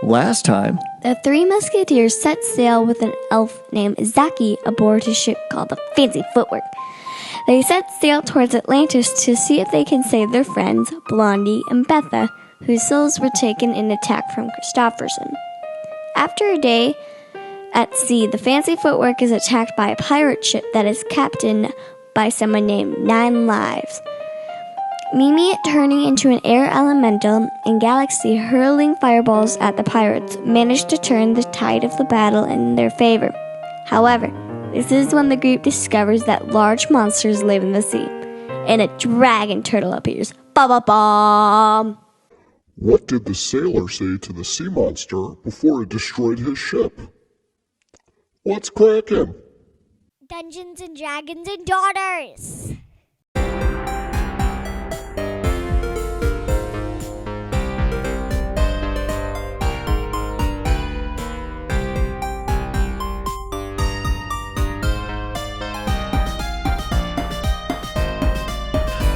Last time, the three Musketeers set sail with an elf named Zaki aboard a ship called the Fancy Footwork. They set sail towards Atlantis to see if they can save their friends, Blondie and Betha, whose souls were taken in an attack from Christopherson. After a day at sea, the Fancy Footwork is attacked by a pirate ship that is captained by someone named Nine Lives. Mimi turning into an air elemental and Gallexsy hurling fireballs at the pirates managed to turn the tide of the battle in their favor. However, this is when the group discovers that large monsters live in the sea, and a dragon turtle appears. Ba-ba-bum! What did the sailor say to the sea monster before it destroyed his ship? What's cracking? Dungeons and Dragons and Daughters!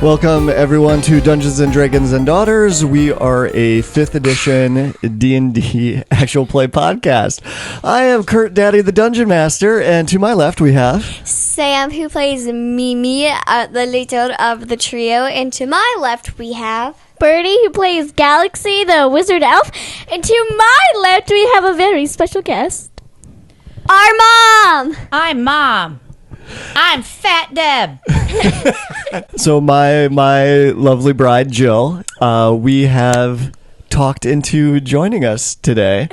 welcome everyone to Dungeons and Dragons and Daughters. We are a 5th edition D&D actual play podcast. I am Kurt Daddy, the Dungeon Master, and to my left we have Sam, who plays Mimi, the leader of the trio, and to my left we have Birdie, who plays Gallexsy, the wizard elf. And to my left, we have a very special guest. our mom! I'm Mom. I'm Fat Deb. so my lovely bride Jill. We have talked into joining us today.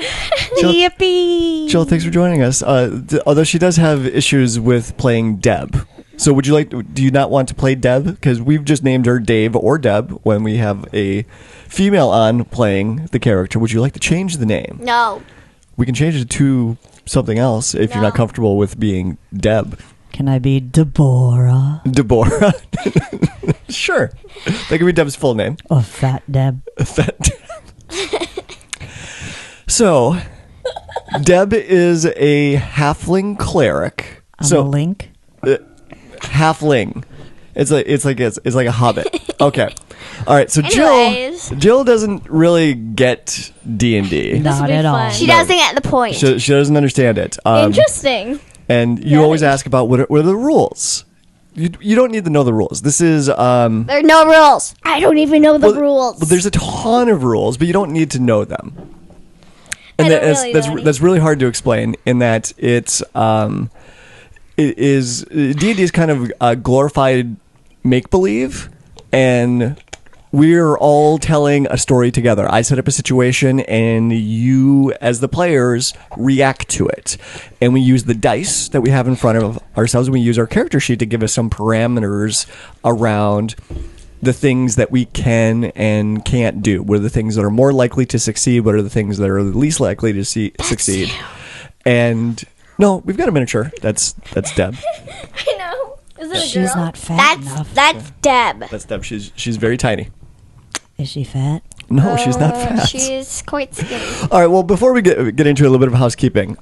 Yippee! Jill, thanks for joining us. Although she does have issues with playing Deb. So do you not want to play Deb? Because we've just named her Dave or Deb when we have a female on playing the character. Would you like to change the name? No. We can change it to something else if you're not comfortable with being Deb. Can I be Deborah? Deborah? Sure. That could be Deb's full name. Or Fat Deb? Fat Deb. So, Deb is a halfling cleric. A link? Halfling. It's like a hobbit. Okay. All right. So Anyways. Jill doesn't really get D&D. Not at all. She doesn't get the point. She doesn't understand it. Interesting. And you always ask about what are the rules. You don't need to know the rules. This is There are no rules. I don't even know the rules. Well, there's a ton of rules, but you don't need to know them. And I don't really know any. that's really hard to explain. In that D&D is kind of a glorified make believe, and we're all telling a story together. I set up a situation, and you, as the players, react to it. And we use the dice that we have in front of ourselves, and we use our character sheet to give us some parameters around the things that we can and can't do. What are the things that are more likely to succeed? What are the things that are least likely to succeed? And no, we've got a miniature. That's Deb. I know. Is it a She's girl? not fat enough. That's Deb. That's Deb. She's very tiny. Is she fat? No, she's not fat. She's quite skinny. All right. Well, before we get into a little bit of housekeeping,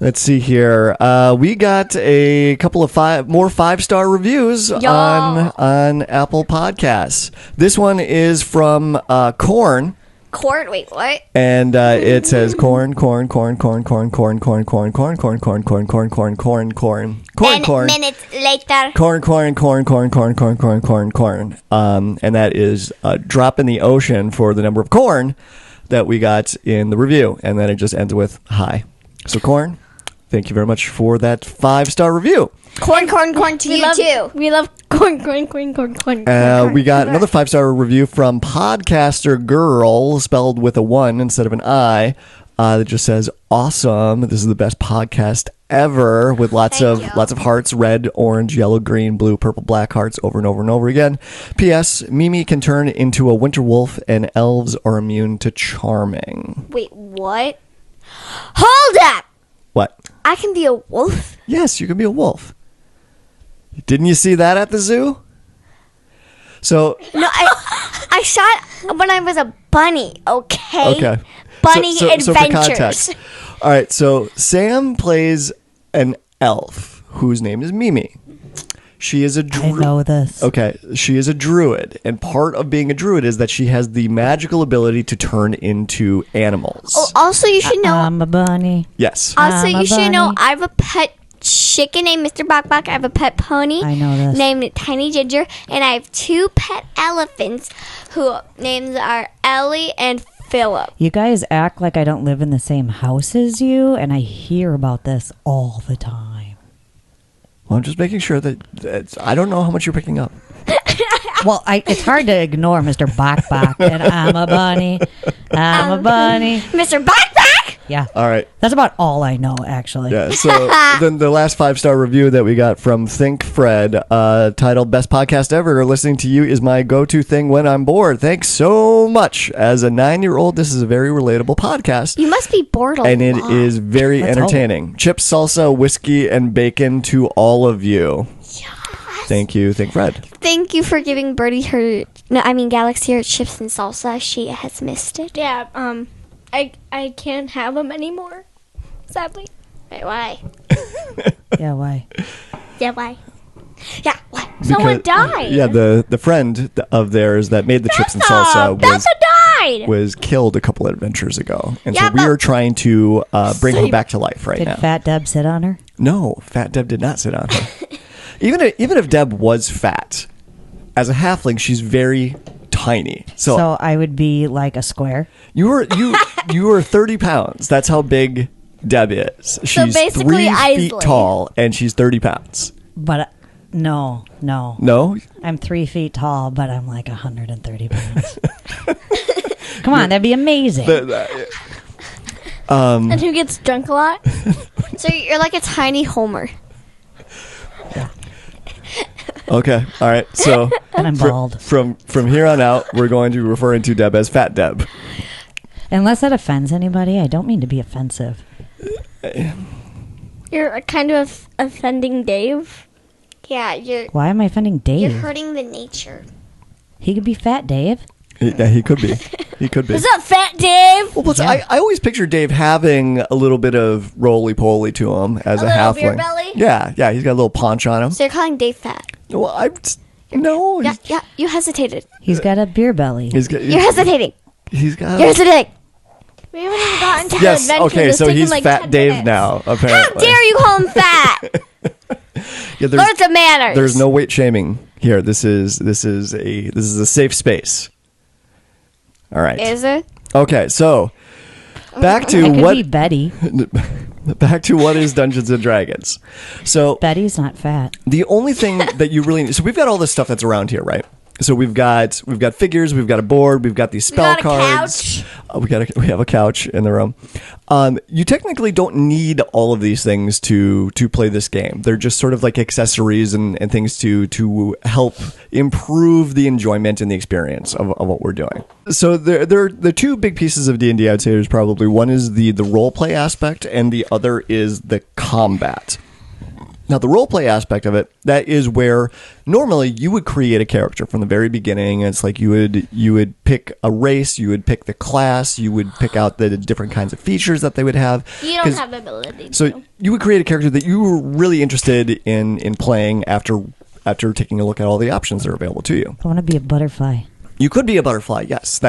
let's see here. We got a couple of 5-star reviews on Apple Podcasts. This one is from Corn. Corn? Wait, what? And it says corn, corn, corn, corn, corn, corn, corn, corn, corn, corn, corn, corn, corn, corn, corn, corn, corn, corn. Minutes later. Corn, corn, corn, corn, corn, corn, corn, corn, corn. And that is a drop in the ocean for the number of corn that we got in the review. And then it just ends with hi. So Corn, thank you very much for that 5-star review. Corn to you too. We love corn. We got another 5-star review from Podcaster Girl, spelled with a 1 instead of an I, that just says, awesome. This is the best podcast ever, with lots of hearts, red, orange, yellow, green, blue, purple, black hearts over and over and over again. P.S. Mimi can turn into a winter wolf, and elves are immune to charming. Wait, what? Hold up! What? I can be a wolf? Yes, you can be a wolf. Didn't you see that at the zoo? So No, I saw it when I was a bunny, okay? Okay. Bunny So for adventures. context. All right, so Sam plays an elf whose name is Mimi. She is a I druid. know this. Okay, she is a druid, and part of being a druid is that she has the magical ability to turn into animals. Oh, also, you should know. I'm a bunny. Yes. Also, I'm a you should know. bunny. I have a pet chicken named Mr. Bok Bok. I have a pet pony. I know this. Named Tiny Ginger, and I have 2 pet elephants who names are Ellie and Philip. You guys act like I don't live in the same house as you, and I hear about this all the time. Well, I'm just making sure that I don't know how much you're picking up. Well, it's hard to ignore Mr. Bok Bok, and I'm a bunny. I'm a bunny. Mr. Bok Bok! Yeah. All right. That's about all I know, actually. Yeah. So then the last 5-star review that we got from Think Fred, titled "Best Podcast Ever." Listening to you is my go-to thing when I'm bored. Thanks so much. As a 9-year-old, this is a very relatable podcast. You must be bored a lot. And it is very Let's entertaining. Chips, salsa, whiskey, and bacon to all of you. Thank you, Think Fred. Thank you for giving Gallexsy her chips and salsa. She has missed it. Yeah, I can't have them anymore, sadly. Wait, why? Yeah, why? Yeah, why? Yeah, why? Someone died. Yeah, the friend of theirs that made the chips and salsa Belsa died. was killed a couple of adventures ago. And Yeah, so we are trying to bring her back to life right Did now. Fat Deb sit on her? No, Fat Deb did not sit on her. Even if Deb was fat, as a halfling, she's very tiny. So I would be like a square. You were 30 pounds. That's how big Deb is. She's basically 3 feet Isley. tall, and she's 30 pounds. But no. No? I'm 3 feet tall, but I'm like 130 pounds. Come on, that'd be amazing. And who gets drunk a lot? So you're like a tiny Homer. Okay. All right. So And I'm bald. from here on out, we're going to be referring to Deb as Fat Deb. Unless that offends anybody, I don't mean to be offensive. You're kind of offending Dave. Yeah, you're Why am I offending Dave? hurting the nature. He could be Fat Dave. Yeah, he could be. He could be. What's up, Fat Dave? Well, plus, I always picture Dave having a little bit of roly-poly to him as a little halfling. beer belly? Yeah, he's got a little paunch on him. So you're calling Dave fat. Well, no. Yeah, you hesitated. He's got a beer belly. You're hesitating. He's got. You're hesitating. We haven't even gotten to the Yes. adventure. Okay. It's So taken he's like Fat 10 Dave minutes. now. How Apparently. dare you call him fat? Yeah, Learn some manners. there's no weight shaming here. This is a safe space. All right. Is it? Okay. So back I to could what be Betty. back to what is Dungeons and Dragons. So Betty's not fat. the only thing that you really need, so we've got all this stuff that's around here, right? So we've got figures, we've got a board, we've got these spell got a cards. We have a couch in the room. You technically don't need all of these things to play this game. They're just sort of like accessories and things to help improve the enjoyment and the experience of what we're doing. So there are the 2 big pieces of D&D I'd say there's probably one is the role play aspect and the other is the combat. Now, the roleplay aspect of it, that is where normally you would create a character from the very beginning. It's like you would pick a race, you would pick the class, you would pick out the different kinds of features that they would have. You don't have ability. So you would create a character that you were really interested in playing after taking a look at all the options that are available to you. I want to be a butterfly. You could be a butterfly, yes.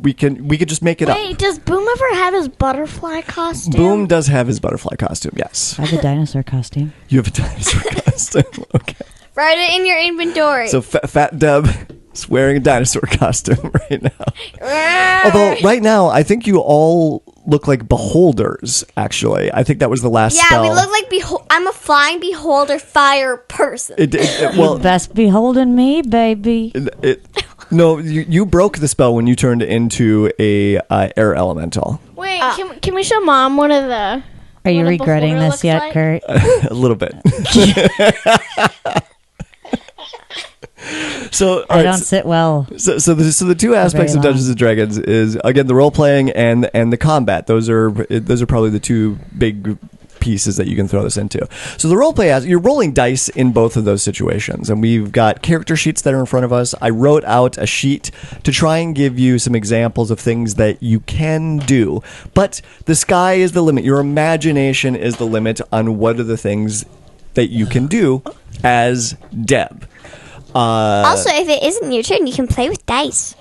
We could just make it up. Wait, does Boom ever have his butterfly costume? Boom does have his butterfly costume, yes. I have a dinosaur costume. You have a dinosaur costume, okay. Write it in your inventory. So Fat Deb is wearing a dinosaur costume right now. Although right now, I think you all look like beholders. Actually, I think that was the last yeah, spell. we look like I'm a flying beholder fire person. Well, Best beholding me, baby. no, you broke the spell when you turned into a air elemental. Wait, can we show Mom one of the... Are you what a regretting beholder this looks yet, like? Kurt? A little bit. So I don't sit well. So the 2 aspects of long. Dungeons and Dragons is again the role playing and the combat. Those are probably the 2 big pieces that you can throw this into. So the role play, you're rolling dice in both of those situations, and we've got character sheets that are in front of us. I wrote out a sheet to try and give you some examples of things that you can do, but the sky is the limit. Your imagination is the limit on what are the things that you can do as Deb. Also, if it isn't your turn, you can play with dice.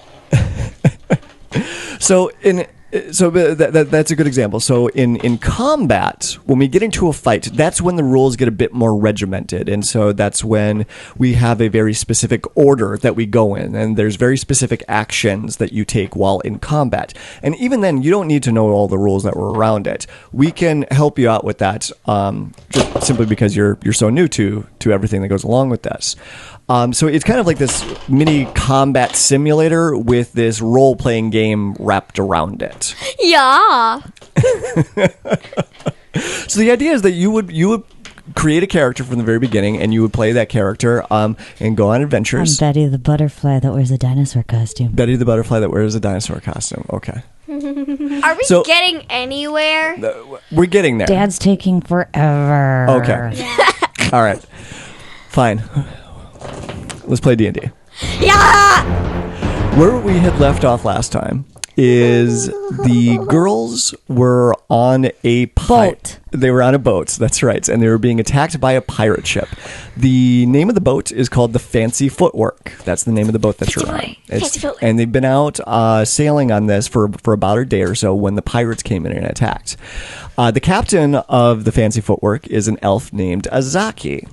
That's a good example. So in combat, when we get into a fight, that's when the rules get a bit more regimented, and so that's when we have a very specific order that we go in, and there's very specific actions that you take while in combat. And even then, you don't need to know all the rules that were around it. We can help you out with that, just simply because you're so new to everything that goes along with this. So it's kind of like this mini combat simulator with this role-playing game wrapped around it. Yeah. So the idea is that you would create a character from the very beginning, and you would play that character and go on adventures. I'm Betty the butterfly that wears a dinosaur costume. Betty the butterfly that wears a dinosaur costume. Okay. Are we getting anywhere? We're getting there. Dad's taking forever. Okay. Yeah. All right. Fine. Let's play D&D. Yeah. Where we had left off last time is the girls were on a boat. They were on a boat, that's right, and they were being attacked by a pirate ship. The name of the boat is called the Fancy Footwork. That's the name of the boat that you're on. And they've been out sailing on this for about a day or so when the pirates came in and attacked. The captain of the Fancy Footwork is an elf named Azaki.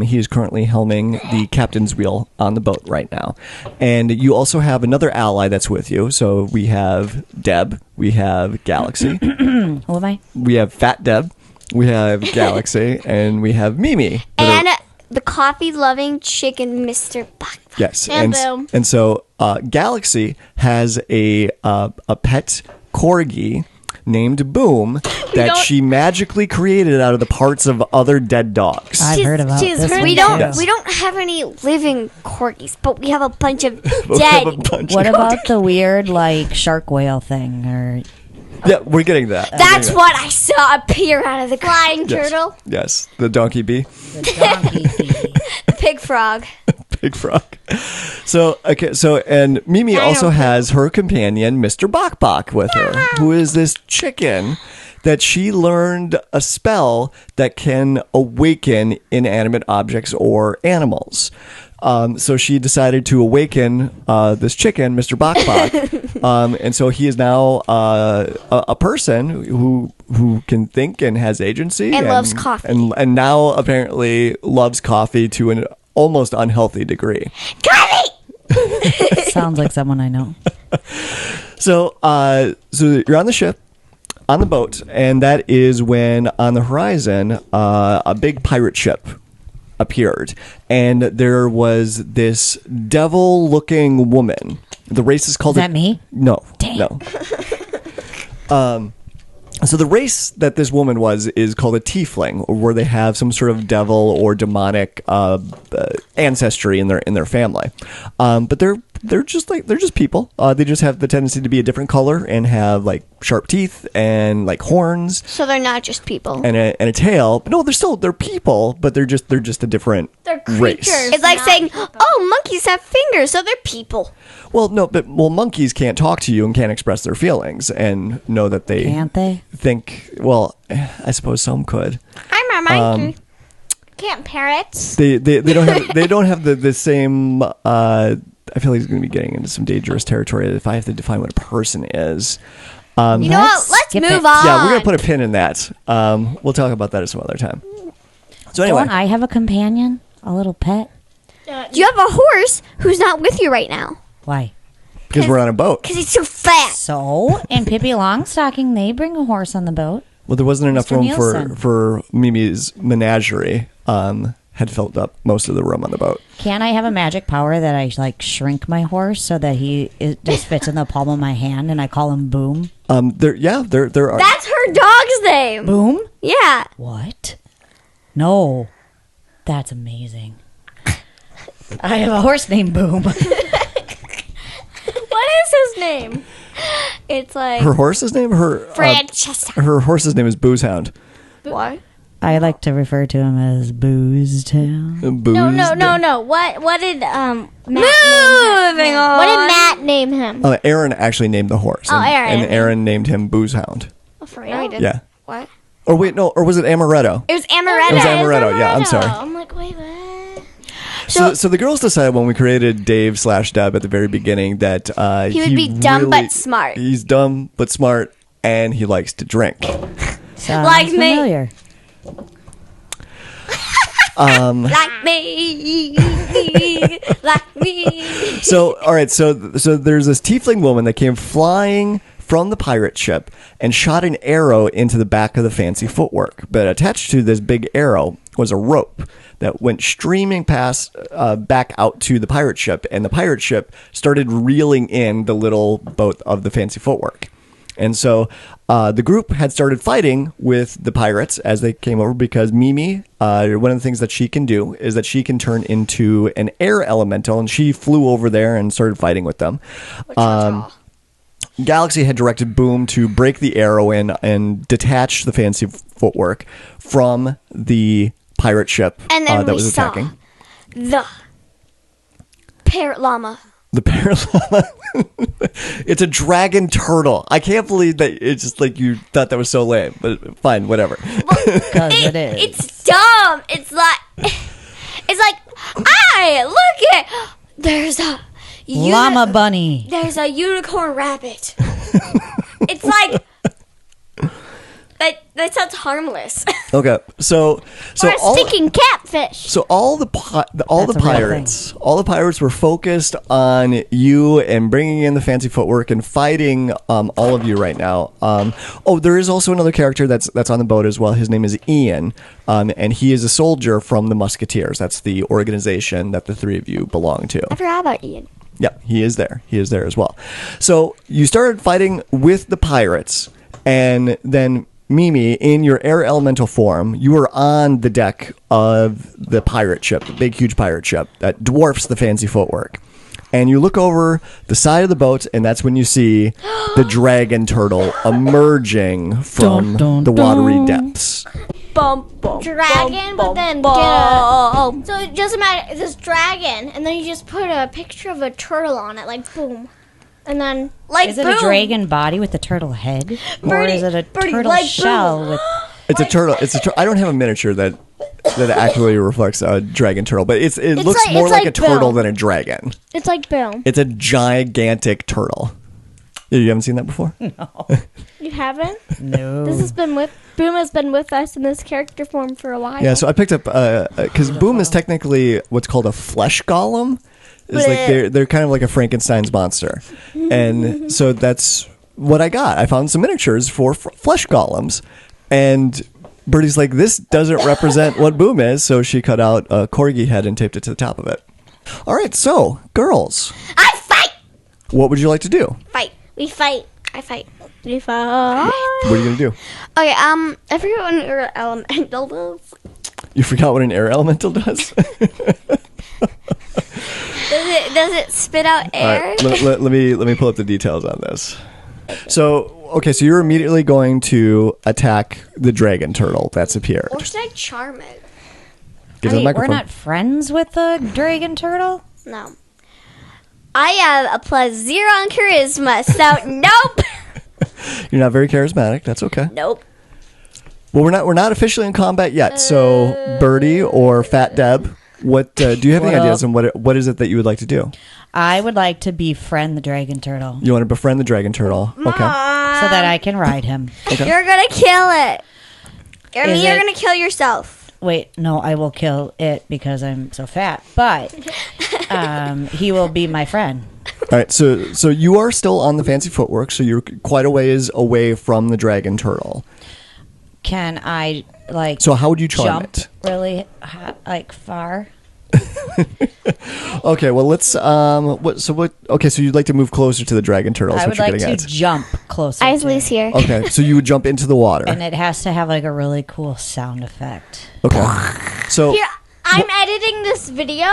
He is currently helming the captain's wheel on the boat right now. And you also have another ally that's with you. So we have Deb, we have Gallexsy. Who am I? We have Fat Deb, we have Gallexsy, and we have Mimi. And the coffee-loving chicken, Mr. Buck. Yes. And so Gallexsy has a pet corgi named Boom that she magically created out of the parts of other dead dogs. I've heard about this. We don't have any living corgis, but we have a bunch of dead. What about the weird like shark whale thing? Or yeah, we're getting that. That's what I saw appear out of the flying turtle. Yes, the donkey bee. the donkey bee. The pig frog. Big frog. And Mimi also has her companion, Mr. Bok Bok, with her, who is this chicken that she learned a spell that can awaken inanimate objects or animals. So she decided to awaken this chicken, Mr. Bok Bok, and so he is now a person who can think and has agency and loves coffee, and now apparently loves coffee to an almost unhealthy degree. Coffee. Sounds like someone I know. So you're on the ship, on the boat, and that is when on the horizon a big pirate ship appeared, and there was this devil-looking woman. The race is called. Is that me? No. Damn. No. So the race that this woman is called a tiefling, where they have some sort of devil or demonic ancestry in their family. But they're just people. They just have the tendency to be a different color and have like sharp teeth and like horns. So they're not just people. And a tail. But no, they're people, but they're just a different race. It's like saying, "Oh, monkeys have fingers, so they're people." Well, no, but monkeys can't talk to you and can't express their feelings and know that they can't they think. Well, I suppose some could. I'm a monkey. Can't parrots? They don't have the same. I feel like he's going to be getting into some dangerous territory if I have to define what a person is. You know what? Let's move on. Yeah, we're going to put a pin in that. We'll talk about that at some other time. So anyway, don't I have a companion, a little pet? You have a horse who's not with you right now. Why? Because we're on a boat. Because he's too fat. So, in Pippi Longstocking, they bring a horse on the boat. Well, there wasn't enough Mr. room Nielsen. for Mimi's menagerie. Had filled up most of the room on the boat. Can I have a magic power that I like shrink my horse so that it just fits in the palm of my hand and I call him Boom? There are. That's her dog's name. Boom? Yeah. What? No. That's amazing. I have a horse named Boom. What is his name? It's like Her horse's name? Francesca. Her horse's name is Boozehound. What? I like to refer to him as Booze Town. No. What did Matt Moving name him? on. What did Matt name him? Aaron actually named the horse. Oh, Aaron. And Aaron named him Boozehound. For real? Yeah. What? Or wait, no, or was it amaretto? It was amaretto. It was amaretto. Yeah, I'm sorry. I'm like, wait, what? So the girls decided when we created Dave/Deb at the very beginning that He would be dumb but smart. He's dumb but smart, and he likes to drink. Sounds Like me. familiar. Like me. Like me. So all right, so there's this tiefling woman that came flying from the pirate ship and shot an arrow into the back of the Fancy Footwork. But attached to this big arrow was a rope that went streaming past back out to the pirate ship, and the pirate ship started reeling in the little boat of the Fancy Footwork. And so the group had started fighting with the pirates as they came over because Mimi, one of the things that she can do is that she can turn into an air elemental, and she flew over there and started fighting with them. Gallexsy had directed Boom to break the arrow in and detach the Fancy Footwork from the pirate ship And then that we was saw attacking. the parrot llama. The parrot llama. It's a dragon turtle. I can't believe that it's just like you thought that was so lame, but fine, whatever. Because it is. It's dumb. It's like, look at, there's a Llama bunny. There's a unicorn rabbit. It's like, that sounds harmless. Okay, so Or a stinking catfish. So all the That's a real pirates were focused on you and bringing in the Fancy Footwork and fighting all of you right now. There is also another character that's on the boat as well. His name is Ian, and he is a soldier from the Musketeers. That's the organization that the three of you belong to. I forgot about Ian. Yeah, he is there. He is there as well. So you started fighting with the pirates, and then Mimi, in your air elemental form, you were on the deck of the pirate ship, the big, huge pirate ship that dwarfs the Fancy Footwork. And you look over the side of the boat, and that's when you see the dragon turtle emerging from the watery depths. Dragon, but then get a... So it doesn't matter, it's this dragon, and then you just put a picture of a turtle on it, like, boom. And then, Is it a dragon body with a turtle head? Or is it a turtle like shell with... It's a turtle. I don't have a miniature that actually reflects a dragon turtle, but it looks like- more it's like a like turtle Bill. than a dragon. It's like boom. It's a gigantic turtle. You haven't seen that before? You haven't? No. Boom has been with us in this character form for a while. Yeah, so I picked up because Boom is technically what's called a flesh golem. It's like they're kind of like a Frankenstein's monster, and so that's what I got. I found some miniatures for flesh golems, and Birdie's like, "This doesn't represent what Boom is," so she cut out a corgi head and taped it to the top of it. All right, so girls, I fight. what would you like to do? Fight. We fight. I fight. We fight. What are you gonna do? Okay, I forget what an elemental does. You forgot what an air elemental does? Does it spit out All air? right, let me pull up the details on this. So you're immediately going to attack the dragon turtle that's appeared. Or should I charm it? Give it a We're microphone. not friends with the dragon turtle? No. I have a +0 on charisma, so nope. You're not very charismatic. That's okay. Nope. Well, we're not officially in combat yet. So Birdie or Fat Deb, what do you have any What ideas up? on what is it that you would like to do? I would like to befriend the dragon turtle You want to befriend the dragon turtle? Okay. so that I can ride him. You're gonna kill it. You're Is gonna kill yourself. Wait, no, I will kill it because I'm so fat. But he will be my friend. All right. So you are still on the Fancy Footwork. So you're quite a ways away from the dragon turtle. Can I So how would you charm jump it? really far? Okay, well let's okay, so you'd like to move closer to the dragon turtle is I what would you're like getting to at. jump closer. Isley's to it. here. Okay, so you would jump into the water. And it has to have a really cool sound effect. Okay. So Here, I'm editing this video.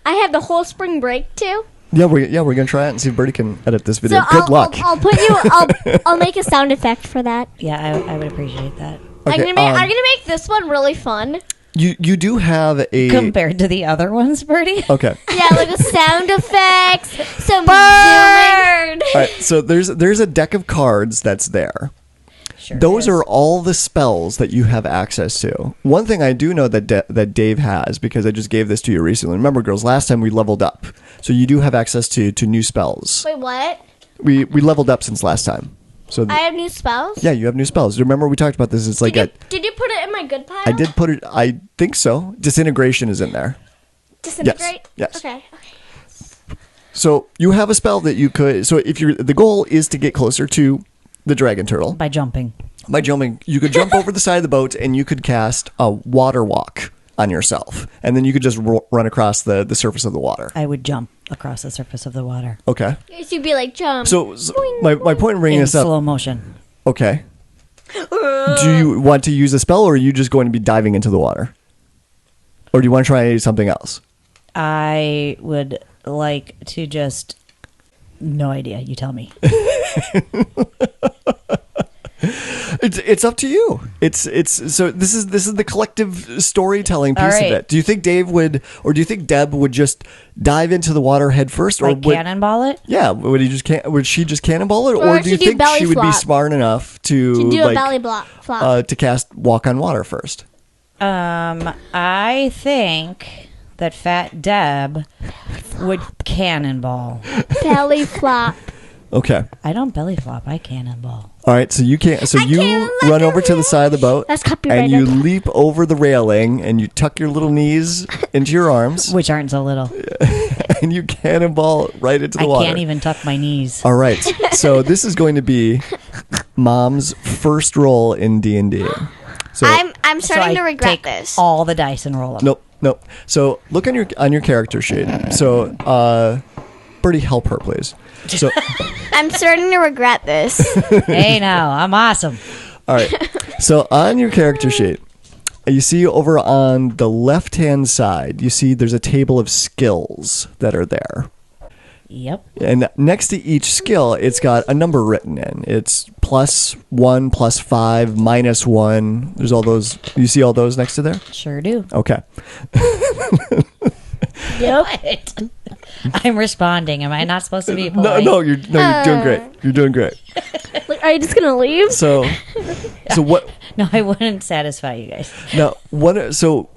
I have the whole spring break too. we're gonna try it and see if Birdie can edit this video. So Good luck. I'll make a sound effect for that. Yeah, I would appreciate that. Okay, I'm gonna make this one really fun. you do have a Compared to the other ones, Birdie? Okay. Yeah, like a sound effects, some zooming. All right, so there's a deck of cards that's there. Sure Those is. are all the spells that you have access to. One thing I do know that Dave has, because I just gave this to you recently. Remember, girls, last time we leveled up. So you do have access to new spells. Wait, what? We leveled up since last time. So I have new spells? yeah, you have new spells. Remember we talked about this. It's like Did you put it in my good pile? I did put it. I think so. Disintegration is in there. Disintegrate? Yes. Okay. So you have a spell that you could. So if the goal is to get closer to the dragon turtle By jumping. by jumping, you could jump over the side of the boat and you could cast a water walk on yourself, and then you could just run across the surface of the water. I would jump across the surface of the water. Okay. You'd be like, jump. So my point in bringing In this up. slow motion. Okay. Do you want to use a spell, or are you just going to be diving into the water, or do you want to try something else? I would like to just... No idea. You tell me. It's up to you. It's so this is the collective storytelling piece All right. of it. Do you think Dave would, or do you think Deb would just dive into the water head first, or Like would, cannonball it? yeah, would she just cannonball it, Or or do you she'd do think belly she would be flop. smart enough to do a like belly flop. to cast walk on water first? I think that Fat Deb would cannonball. Belly flop. Okay. I don't belly flop. I cannonball. All right, so you can't. So you can't run over to the side of the boat, That's copyrighted. and you leap over the railing, and you tuck your little knees into your arms, Which aren't so little. and you cannonball right into the I water. can't even tuck my knees. All right, so this is going to be Mom's first roll in D&D. So I'm So starting I to regret take this. all the dice and roll them. nope. So look on your character sheet. So Birdie, help her, please. So I'm starting to regret this. Hey, now I'm awesome. all right. So on your character sheet, you see over on the left-hand side, you see there's a table of skills that are there. Yep. And next to each skill, it's got a number written in. It's +1, +5, -1. There's all those. You see all those next to there? Sure do. Okay. What? I'm responding. Am I not supposed to be No, polite? you're doing great. You're doing great. Like, are you just gonna leave? So what? No, I wouldn't satisfy you guys. Now, so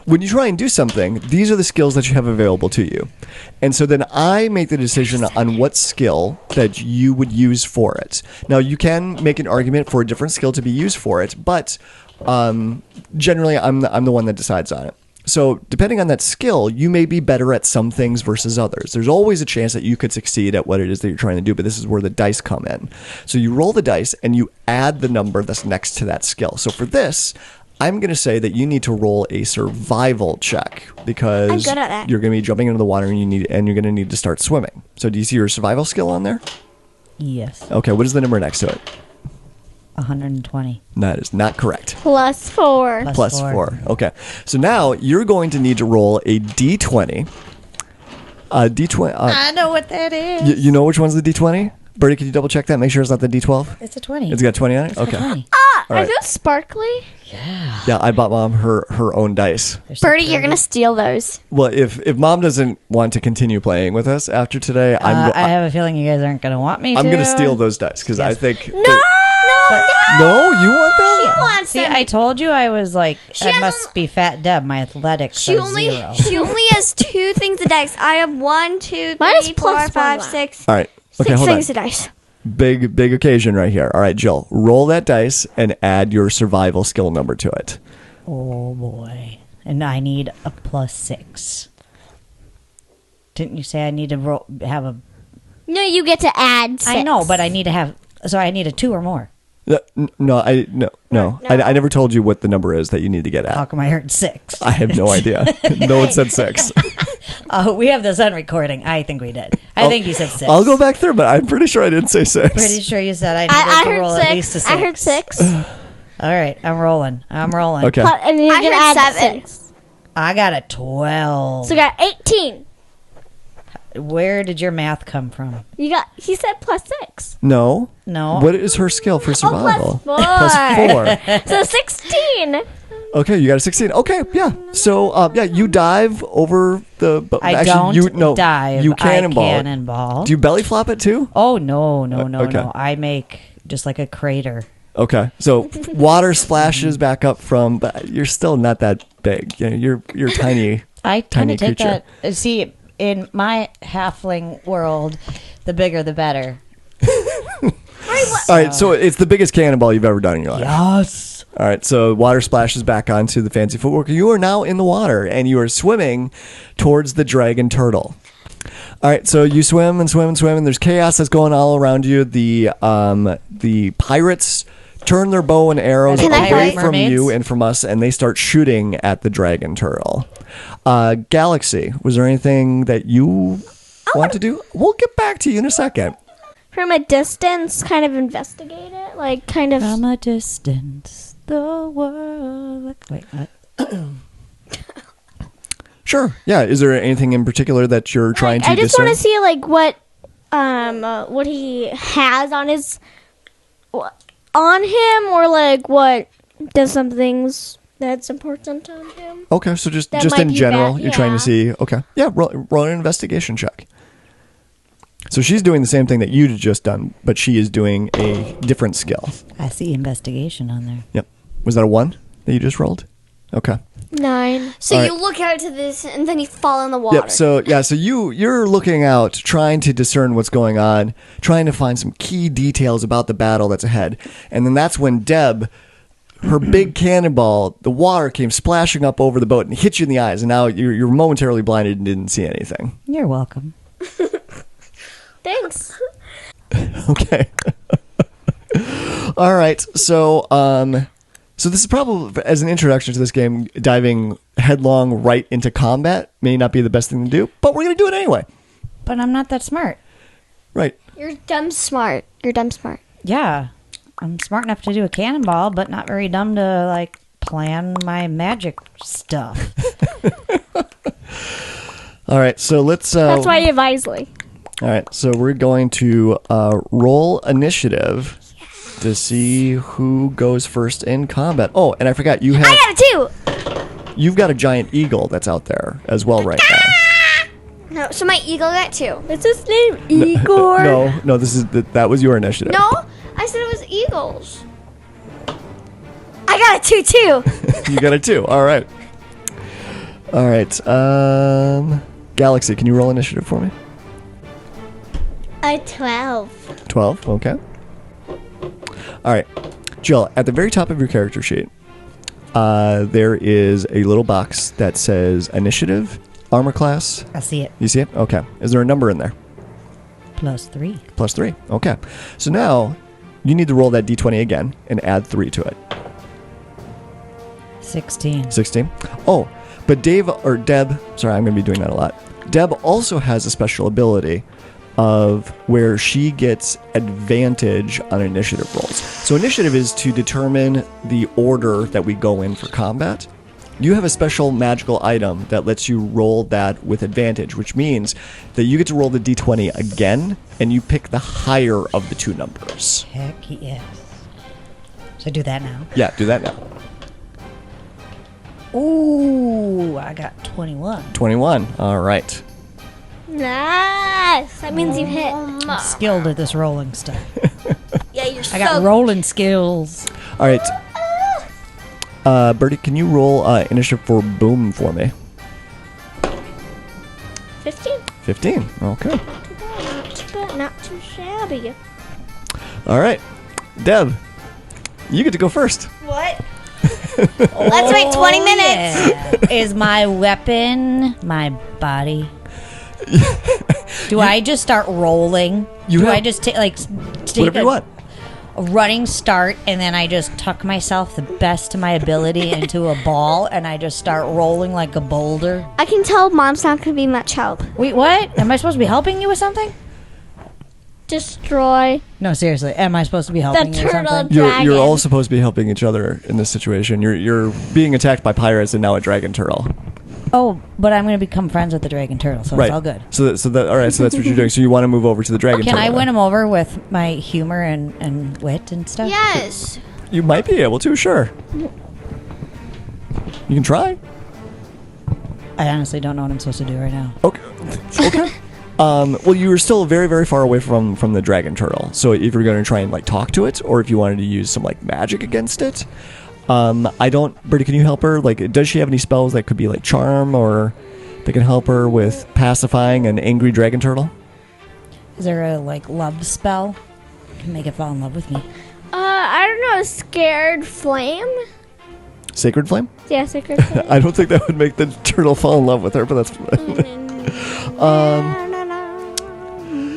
when you try and do something, these are the skills that you have available to you. And so then I make the decision on what skill that you would use for it. Now, you can make an argument for a different skill to be used for it, but generally I'm the one that decides on it. So depending on that skill, you may be better at some things versus others. There's always a chance that you could succeed at what it is that you're trying to do, but this is where the dice come in. So you roll the dice and you add the number that's next to that skill. So for this, I'm going to say that you need to roll a survival check because I'm good at that. you're going to be jumping into the water and you're going to need to start swimming. So do you see your survival skill on there? Yes. Okay, what is the number next to it? 120. That is not correct. +4. Plus 4. Okay. So now you're going to need to roll a d20. D20. I know what that is. You know which one's the d20? Birdie, could you double check that? Make sure it's not the d12. It's a 20. It's got 20 on it? It's a Okay. 20. All right. Are those sparkly? Yeah, I bought Mom her own dice. They're so Birdie, you're pretty. gonna steal those. Well, if Mom doesn't want to continue playing with us after today, I have a feeling you guys aren't going to want me to. I'm going to steal those dice because I Yes. think... No! No, you want them? She wants See, them. I told you I was like, I has must be Fat Deb. My athletics She are only 0. she only has 2 things of dice. I have 1, 2, Mine is 3, plus 4, one 5, left. 6. All right. Okay, 6 hold on. things of dice. Big occasion right here. All right, Jill, roll that dice and add your survival skill number to it. Oh, boy. And I need a +6. Didn't you say I need to have a... No, you get to add 6. I know, but I need to have... So I need a 2 or more. No. I never told you what the number is that you need to get How at. come I heard 6? I have no idea. No one said 6. We have this on recording. I think we did. I think you said 6. I'll go back through, but I'm pretty sure I didn't say 6. Pretty sure you said I needed I to heard roll 6. at least a 6. I heard 6. All right, I'm rolling. Okay. And then you're I going to heard add 7. 6. I got a 12. So you got 18. Where did your math come from? He said +6. No. No. What is her skill for survival? +4. +4. So 16. Okay, you got a 16. Okay, yeah. So, you dive over the boat. I don't dive. You I cannonball. cannonball. Do you belly flop it too? Oh, no. Okay. I make just like a crater. Okay, so water splashes back up from, but you're still not that big. You're tiny. I kind tiny of take creature. that. See, in my halfling world, the bigger the better. All right, so it's the biggest cannonball you've ever done in your life. Yes. All right, so water splashes back onto the Fancy Footwork. You are now in the water, and you are swimming towards the dragon turtle. All right, so you swim and swim and swim, and there's chaos that's going all around you. The pirates turn their bow and arrows Can I away fight? from you Mermaids? and from us, and they start shooting at the dragon turtle. Gallexsy, was there anything that you want to do? We'll get back to you in a second. From a distance, kind of investigate it, like kind of. From a distance, the world. Wait, what? Sure. Yeah. Is there anything in particular that you're trying to I just discern? want to see like what he has on his on him, or like what does some things that's important on him. Okay, so just That just might in be general, bad, you're trying yeah. to see. Okay, yeah, roll an investigation check. So she's doing the same thing that you just done, but she is doing a different skill. I see investigation on there. Yep. Was that a 1 that you just rolled? Okay. 9. So All you right. look out to this, and then you fall in the water. Yep. So you're looking out, trying to discern what's going on, trying to find some key details about the battle that's ahead, and then that's when Deb, her big cannonball, the water came splashing up over the boat and hit you in the eyes, and now you're momentarily blinded and didn't see anything. You're welcome. Thanks. Okay. All right. So so this is probably, as an introduction to this game, diving headlong right into combat may not be the best thing to do, but we're going to do it anyway. But I'm not that smart. Right. You're dumb smart. You're dumb smart. Yeah. I'm smart enough to do a cannonball, but not very dumb to, like, plan my magic stuff. All right. So let's... That's why you have wisely. All right. So we're going to roll initiative to see who goes first in combat. Oh, and I forgot, you have... I got it too. You've got a giant eagle that's out there as well right now. No, so my eagle got 2. Is his name Igor? No, that was your initiative. No, I said it was eagles. I got a 2 too. You got it too. All right. All right. Gallexsy, can you roll initiative for me? A 12. 12. Okay. All right. Jill, at the very top of your character sheet, there is a little box that says initiative, armor class. I see it. You see it? Okay. Is there a number in there? +3. +3. Okay. So now you need to roll that d20 again and add 3 to it. 16. 16. Oh, but Deb, sorry, I'm going to be doing that a lot. Deb also has a special ability of where she gets advantage on initiative rolls. So initiative is to determine the order that we go in for combat. You have a special magical item that lets you roll that with advantage, which means that you get to roll the d20 again, and you pick the higher of the 2 numbers. Heck yes. So do that now. Yeah, do that now. Ooh, I got 21. 21. All right. Nice. That means you hit. I'm skilled at this rolling stuff. Yeah, you're I got rolling skills. All right. Bertie, can you roll initiative for Boom for me? 15. 15. Okay. Not too bad. Not too shabby. All right. Deb, you get to go first. What? Let's wait 20 minutes. Yeah. Is my weapon my body? Do I just start rolling? I just take Whatever you want. a running start and then I just tuck myself the best of my ability into a ball and I just start rolling like a boulder? I can tell Mom's not going to be much help. Wait, what? Am I supposed to be helping you with something? Destroy. No, seriously. Am I supposed to be helping you with turtle. something? You're Dragon. all supposed to be helping each other in this situation. You're being attacked by pirates and now a dragon turtle. Oh, but I'm going to become friends with the dragon turtle, so Right. it's all good. So that all right. So that's what you're doing. So you want to move over to the dragon Can turtle. I win him over with my humor and wit and stuff? Yes. You might be able to. Sure. You can try. I honestly don't know what I'm supposed to do right now. Okay. Okay. Well, you were still very, very far away from the dragon turtle. So if you're going to try and like talk to it, or if you wanted to use some like magic against it, I don't. Bertie, can you help her? Like, does she have any spells that could be like charm, or that can help her with pacifying an angry dragon turtle? Is there a like love spell? Can make it fall in love with me. I don't know. Scared flame. Sacred flame? Yeah, sacred flame. I don't think that would make the turtle fall in love with her, but that's fine.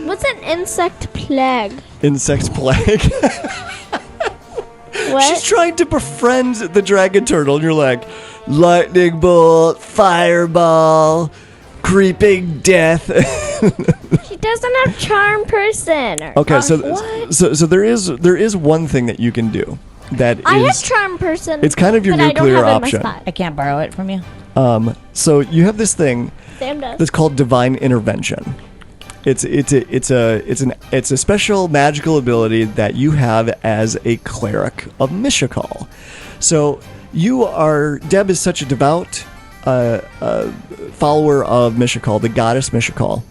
What's an insect plague? Insect plague. What? She's trying to befriend the dragon turtle, and you're like, lightning bolt, fireball, creeping death. She doesn't have charm person. Okay, so there is one thing that you can do that I have is charm person. it's kind of your but I don't nuclear have it in my option. spot. I can't borrow it from you. So you have this thing Sam does. that's called divine intervention. It's a special magical ability that you have as a cleric of Mishakal. So Deb is such a devout follower of Mishakal, the goddess Mishakal.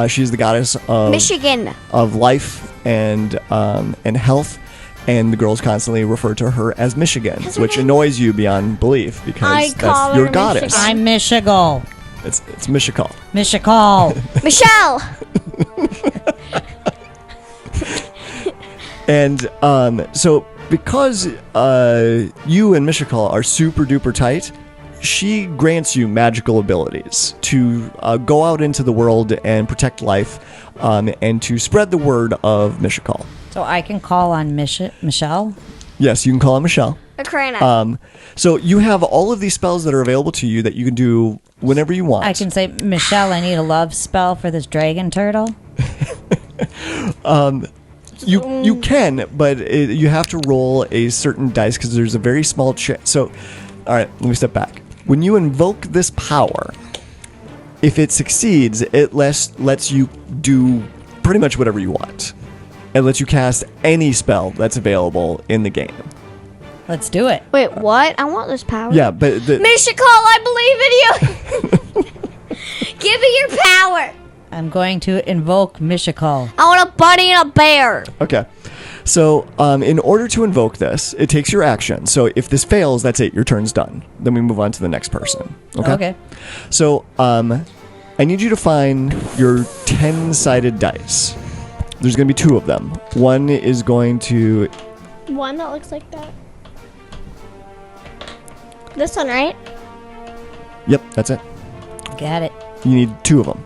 She's the goddess of Michigan. of life and health, and the girls constantly refer to her as Michigan, which annoys you beyond belief I because call that's your her goddess. Michigan. I'm Michigal. It's Mishakal. Michigal. Michelle. And so because you and Mishakal are super duper tight, she grants you magical abilities to go out into the world and protect life, and to spread the word of Mishakal. So I can call on Michelle. Yes, you can call her Michelle. Akrana. So you have all of these spells that are available to you that you can do whenever you want. I can say, Michelle, I need a love spell for this dragon turtle. You can, but you have to roll a certain dice because there's a very small chance. So, all right, let me step back. When you invoke this power, if it succeeds, it lets you do pretty much whatever you want. It lets you cast any spell that's available in the game. Let's do it. Wait, what? I want this power. Yeah, but Mishakal, I believe in you. Give me your power. I'm going to invoke Michigal. I want a bunny and a bear. okay. So, in order to invoke this, it takes your action. So, if this fails, that's it. Your turn's done. Then we move on to the next person. Okay. So, I need you to find your 10-sided dice. There's going to be 2 of them. One is going to... One that looks like that. This one, right? Yep, that's it. Got it. You need 2 of them.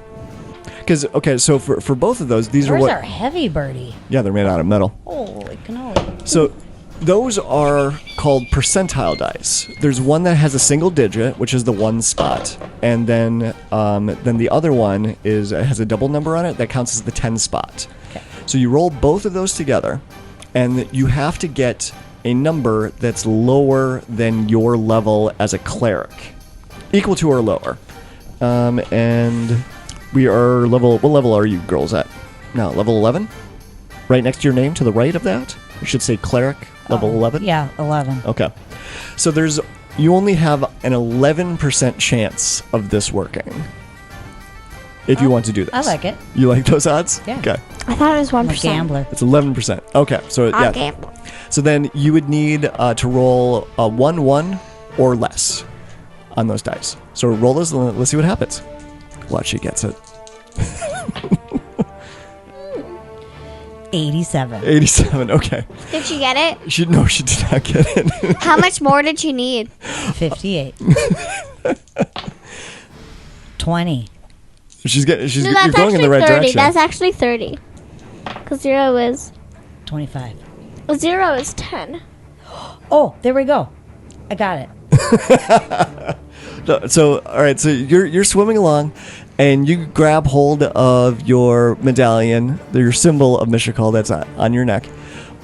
Because, okay, so for both of those, these Where's are what... our heavy birdie? Yeah, they're made out of metal. Holy cannoli. So those are called percentile dice. There's one that has a single digit, which is the 1 spot, and then the other one has a double number on it that counts as the 10 spot. Okay. So you roll both of those together, and you have to get a number that's lower than your level as a cleric, equal to or lower. And we are what level are you girls at? Now, level 11? Right next to your name, to the right of that? You should say cleric, level 11? Yeah, 11. Okay. So you only have an 11% chance of this working. If you want to do this. I like it. You like those odds? Yeah. Okay. I thought it was 1%. I'm a gambler. It's 11%. Okay. So, I'll yeah. gamble. So then you would need to roll a 1-1 or less on those dice. So roll this and let's see what happens. Watch, she gets it. 87. 87, okay. Did she get it? She did not get it. How much more did she need? 58. 20. You're That's going in the right 30. direction. That's actually 30. Because 0 is... 25. 0 is 10. Oh, there we go. I got it. So, all right, so you're swimming along, and you grab hold of your medallion, your symbol of Mishakal that's on your neck,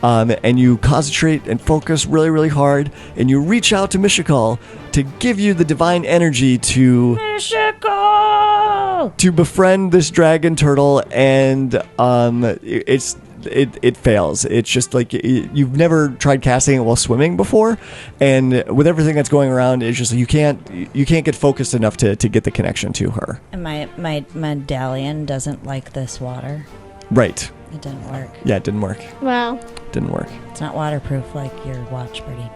and you concentrate and focus really, really hard, and you reach out to Mishakal to give you the divine energy to Michigal! befriend this dragon turtle, and it's it fails. It's just like you've never tried casting it while swimming before, and with everything that's going around, it's just you can't get focused enough to get the connection to her. And my medallion doesn't like this water. Right. It didn't work. Yeah, it didn't work. Wow. Didn't work. It's not waterproof like your watch, Birdie.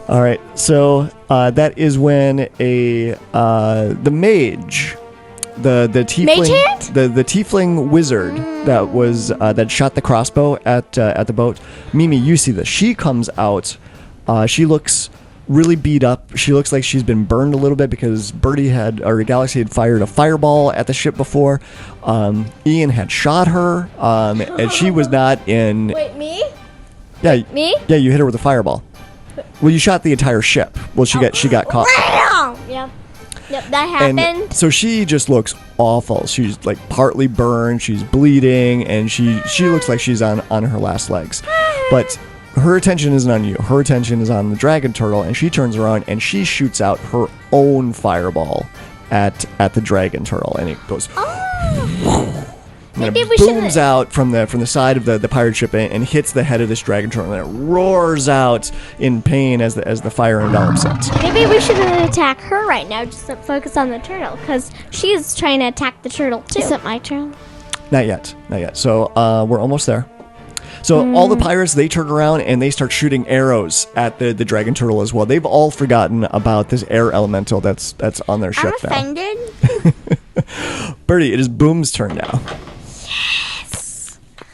All right, so that is when the mage, the tiefling, Mage hand? the tiefling wizard that shot the crossbow at the boat. Mimi, you see this? She comes out. She looks really beat up. She looks like she's been burned a little bit because Gallexsy had fired a fireball at the ship before. Ian had shot her, and she was not in. Wait, me? Yeah, Me? Yeah, you hit her with a fireball. Well, you shot the entire ship. Well, she got caught. Yep. Yep, that happened. And so she just looks awful. She's like partly burned. She's bleeding, and she looks like she's on her last legs. But her attention isn't on you. Her attention is on the dragon turtle, and she turns around and she shoots out her own fireball at the dragon turtle, and it goes. And Maybe it we booms should- out from the side of the pirate ship and hits the head of this dragon turtle, and it roars out in pain as the fire envelops it. Maybe we shouldn't attack her right now. Just focus on the turtle, because she's trying to attack the turtle too. Is it my turn? Not yet. So we're almost there. So all the pirates, they turn around and they start shooting arrows at the dragon turtle as well. They've all forgotten about this air elemental that's on their ship now. offended. Birdie, it is Boom's turn now.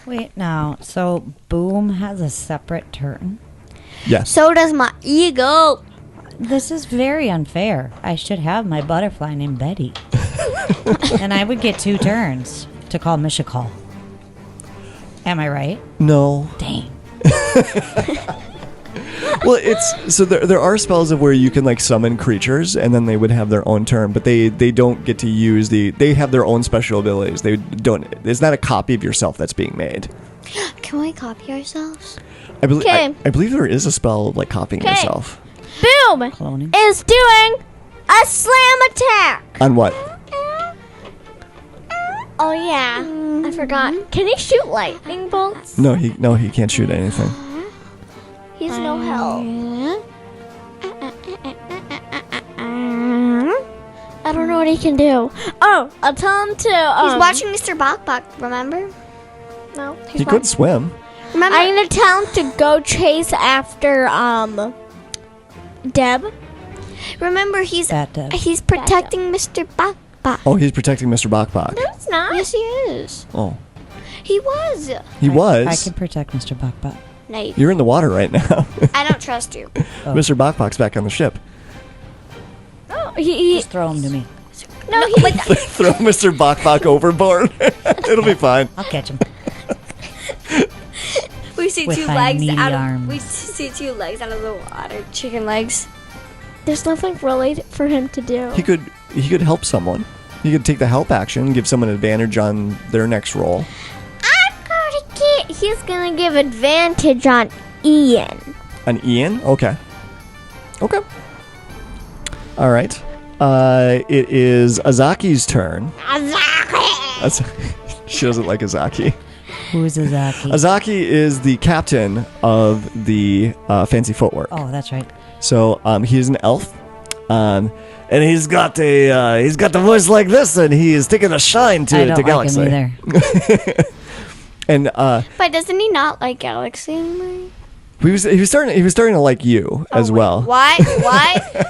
Wait, now, so Boom has a separate turn? Yes. So does my ego. This is very unfair. I should have my butterfly named Betty. And I would get 2 turns to call Mishakal. Am I right? No. Dang. Well, it's so there are spells of where you can like summon creatures and then they would have their own turn, but they don't get to use they have their own special abilities. They don't. It's not a copy of yourself that's being made. Can we copy ourselves? I believe Okay. I believe there is a spell like copying Okay. yourself. Boom Cloning. is doing a slam attack. On what? Oh yeah, I forgot. Can he shoot lightning bolts? No, he can't shoot anything. He's no help. I don't know what he can do. Oh, I'll tell him to. He's watching Mr. Bok Bok, remember? No. He could swim. Remember? I'm gonna tell him to go chase after Deb. Remember, he's Fat Deb. protecting Mr. Bok Bok. Oh, he's protecting Mr. Bok Bok. No, it's not. Yes, he is. Oh, He was. he was. I can protect Mr. Buckbutt. No, You're in the water right now. I don't trust you. Oh. Mr. Bok Bok's back on the ship. Oh, he Just throw him to me. no, he. Throw Mr. Bok Bok overboard. It'll be fine. I'll catch him. We see With two my legs meaty out of. arms. We see 2 legs out of the water. Chicken legs. There's nothing really for him to do. He could help someone. He could take the help action, give someone advantage on their next roll. He's gonna give advantage on Ian. On Ian? Okay. All right. It is Azaki's turn. She doesn't like Azaki. Who's Azaki? Azaki is the captain of the Fancy Footwork. Oh, that's right. So he's an elf, and he's got the voice like this, and he is taking a shine to I don't like Gallexsy. him either. And But doesn't he not like Gallexsy anymore? he was starting to like you as well. Why?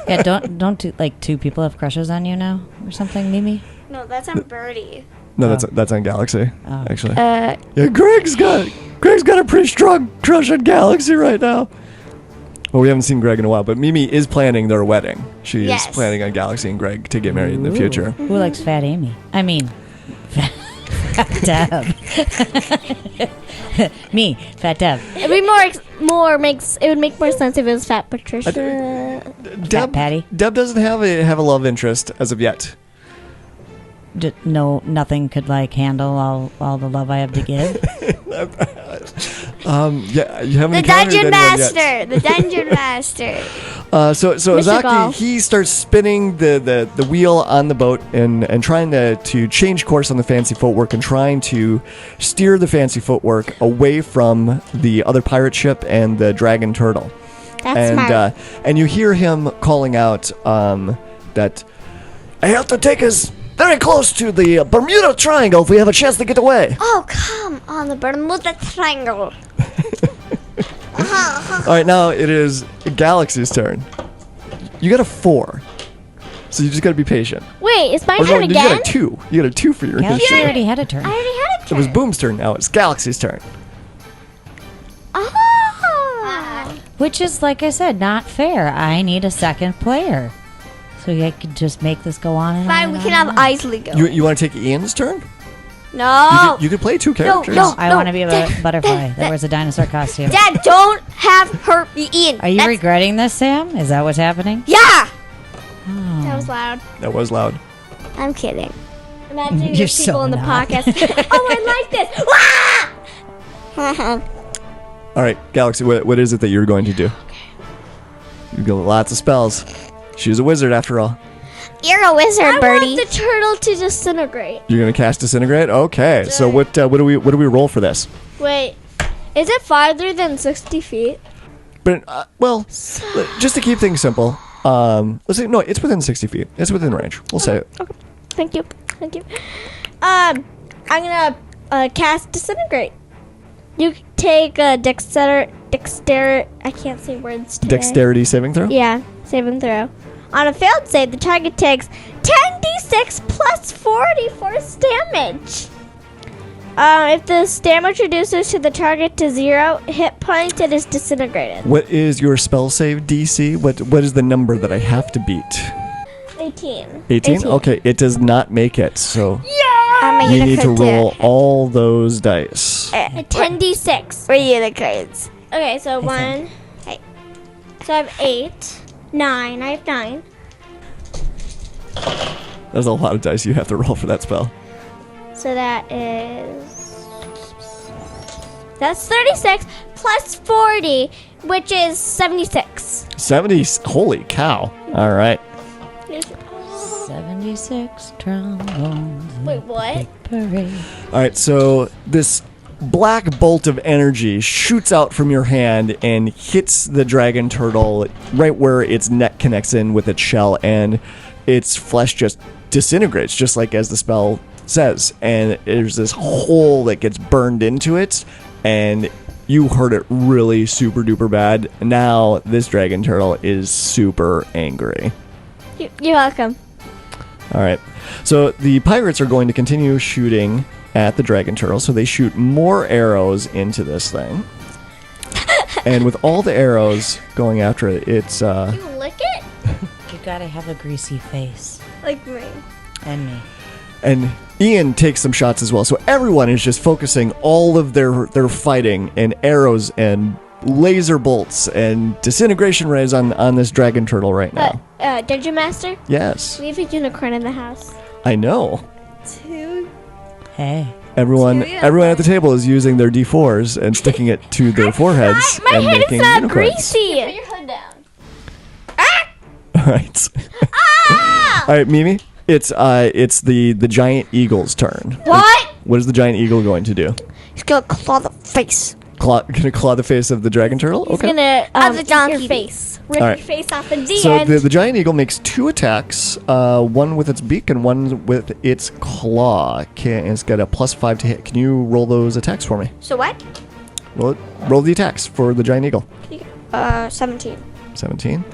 Yeah, don't like 2 people have crushes on you now or something, Mimi? No, that's on Birdie. No, that's on Gallexsy Oh. actually. Yeah, Greg's got a pretty strong crush on Gallexsy right now. Well, we haven't seen Greg in a while, but Mimi is planning their wedding. She Yes. is planning on Gallexsy and Greg to get married in the future. Who likes Fat Amy? I mean, Fat Deb. Me, Fat Deb. It'd be it would make more sense if it was Fat Patricia. Fat Patty. Deb doesn't have a love interest as of yet. No, nothing could like handle all the love I have to give. Yeah, you haven't The encountered Dungeon anyone Master. yet. The Dungeon Master. So Ozaki, he starts spinning the wheel on the boat and trying to change course on the Fancy Footwork and trying to steer the Fancy Footwork away from the other pirate ship and the dragon turtle. That's smart. And you hear him calling out that I have to take us very close to the Bermuda Triangle if we have a chance to get away. Oh, come on, the Bermuda Triangle. All right, now it is Gallexsy's turn. You got a 4, so you just got to be patient. Wait, it's my Or no, turn you again? got a 2. You got a 2 for your Galaxy initiative. already had a turn. I already had a It turn. was Boom's turn. Now it's Gallexsy's turn. Oh. Which is, like I said, not fair. I need a second player. So I could just make this go on and on. Fine, and we on can and have on. Isley go. You want to take Ian's turn? No. You could play 2 characters. no. I want to be a butterfly that wears a dinosaur costume. Dad, don't have her be Ian. Are you That's- regretting this, Sam? Is that what's happening? Yeah. That was loud. That was loud. I'm kidding. Imagine You're there's people so in the not. podcast. Oh, I like this. All right, Gallexsy, what is it that you're going to do? You've got lots of spells. She's a wizard after all. You're a wizard, I Birdie. want the turtle to disintegrate. You're going to cast Disintegrate? Okay. So what do we roll for this? Wait, is it farther than 60 feet? But well, just to keep things simple, let's say no, it's within 60 feet. It's within range. We'll say it. Okay. Thank you. I'm gonna cast disintegrate. You take dexterity. I can't say words today. Dexterity saving throw? Yeah, saving throw. On a failed save, the target takes 10d6 plus 40 force damage. If the damage reduces to the target to 0 hit points, it is disintegrated. What is your spell save DC? What is the number that I have to beat? 18. 18? Okay, it does not make it. So I'm a you need to unicorn roll all those dice. 10d6. We're unicorns. Okay, so 1. Okay. So I have 8. 9. I have 9. There's a lot of dice you have to roll for that spell. So that is. That's 36 plus 40, which is 76. 70. Holy cow. All right. 76 trombones. Wait, what? Parade. All right, so this black bolt of energy shoots out from your hand and hits the dragon turtle right where its neck connects in with its shell, and its flesh just disintegrates, just like as the spell says. And there's this hole that gets burned into it, and you hurt it really super duper bad. Now this dragon turtle is super angry. You're welcome. All right. So the pirates are going to continue shooting at the dragon turtle. So they shoot more arrows into this thing. And with all the arrows going after it, it's You lick it? You gotta have a greasy face. Like me. And me. and Ian takes some shots as well. So everyone is just focusing all of their fighting and arrows and laser bolts and disintegration rays on this dragon turtle right now. Dungeon Master, Yes, we have a unicorn in the house. I know. Hey. Everyone at the table is using their D4s and sticking it to their foreheads My and head making is not unicorns. greasy. Put your hood down. All right. All right, Mimi. It's the giant eagle's turn. What? What is the giant eagle going to do? He's gonna claw the face. Gonna claw the face of the dragon turtle? He's Okay. gonna Of the eat donkey. your face. Rip All your right. face off at the So end. the giant eagle makes 2 attacks, one with its beak and one with its claw. It's got a +5 to hit. Can you roll those attacks for me? So what? Roll the attacks for the giant eagle. 17. 17.